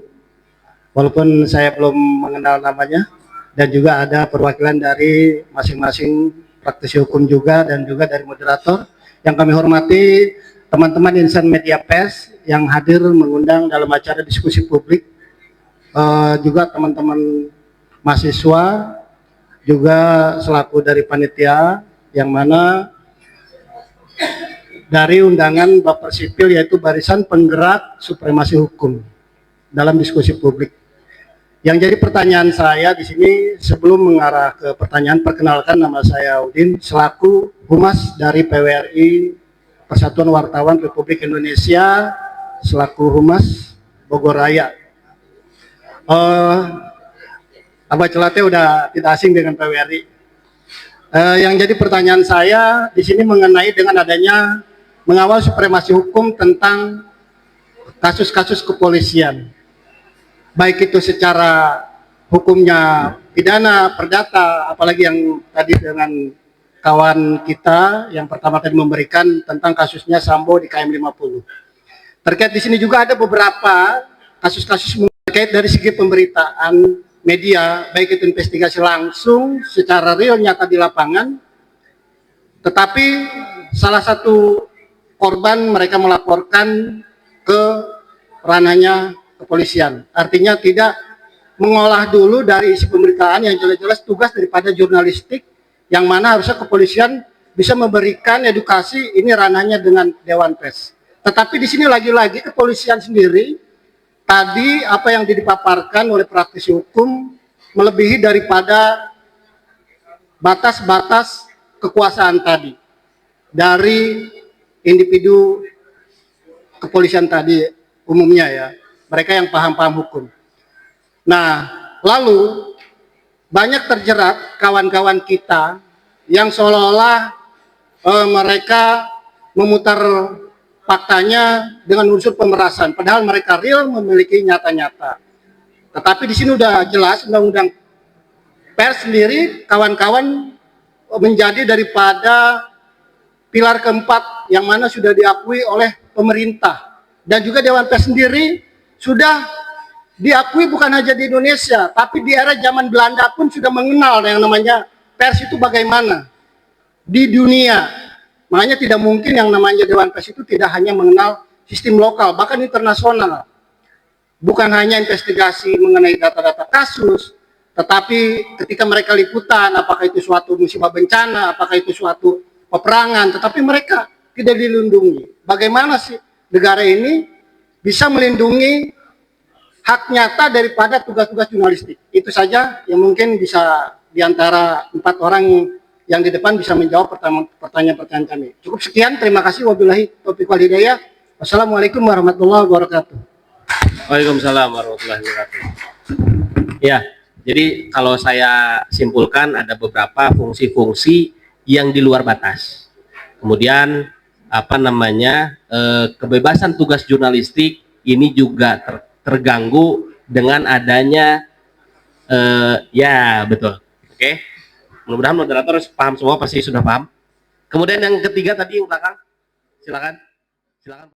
walaupun saya belum mengenal namanya, dan juga ada perwakilan dari masing-masing praktisi hukum juga, dan juga dari moderator. Yang kami hormati teman-teman insan media pers yang hadir mengundang dalam acara diskusi publik, juga teman-teman mahasiswa, juga selaku dari panitia yang mana dari undangan Baper Sipil, yaitu Barisan Penggerak Supremasi Hukum dalam diskusi publik. Yang jadi pertanyaan saya di sini, sebelum mengarah ke pertanyaan, perkenalkan nama saya Udin selaku Humas dari PWRI Persatuan Wartawan Republik Indonesia, selaku Humas Bogor Raya. Abah Celoteh udah tidak asing dengan PWRI. Yang jadi pertanyaan saya di sini mengenai dengan adanya mengawal supremasi hukum tentang kasus-kasus kepolisian, baik itu secara hukumnya pidana, perdata, apalagi yang tadi dengan kawan kita yang pertama tadi memberikan tentang kasusnya Sambo di KM 50. Terkait di sini juga ada beberapa kasus-kasus terkait dari segi pemberitaan media, baik itu investigasi langsung secara real nyata di lapangan, tetapi salah satu korban mereka melaporkan ke ranahnya kepolisian. Artinya tidak mengolah dulu dari isi pemberitaan yang jelas-jelas tugas daripada jurnalistik, yang mana harusnya kepolisian bisa memberikan edukasi, ini ranahnya dengan Dewan Pers. Tetapi di sini lagi-lagi kepolisian sendiri, tadi apa yang dipaparkan oleh praktisi hukum melebihi daripada batas-batas kekuasaan tadi dari individu kepolisian tadi umumnya ya, mereka yang paham-paham hukum. Nah, lalu banyak terjerat kawan-kawan kita yang seolah-olah mereka memutar faktanya dengan unsur pemerasan, padahal mereka real memiliki nyata-nyata. Tetapi di sini udah jelas undang-undang pers sendiri, kawan-kawan, menjadi daripada pilar keempat yang mana sudah diakui oleh pemerintah, dan juga Dewan Pers sendiri sudah diakui bukan hanya di Indonesia, tapi di era zaman Belanda pun sudah mengenal yang namanya pers itu bagaimana di dunia. Makanya tidak mungkin yang namanya Dewan Pers itu tidak hanya mengenal sistem lokal, bahkan internasional. Bukan hanya investigasi mengenai data-data kasus, tetapi ketika mereka liputan, apakah itu suatu musibah bencana, apakah itu suatu peperangan, tetapi mereka tidak dilindungi. Bagaimana sih negara ini bisa melindungi hak nyata daripada tugas-tugas jurnalistik? Itu saja yang mungkin bisa diantara 4 orang yang di depan bisa menjawab pertanyaan-pertanyaan kami. Cukup sekian, terima kasih. Wabillahi taufiq wal hidayah. Wassalamualaikum warahmatullahi wabarakatuh. Waalaikumsalam warahmatullahi wabarakatuh. Ya, jadi kalau saya simpulkan ada beberapa fungsi-fungsi yang di luar batas. Kemudian kebebasan tugas jurnalistik ini juga terganggu dengan adanya ya betul. Oke. Mudah-mudahan moderator paham semua, pasti sudah paham. Kemudian yang ketiga tadi yang belakang, silakan.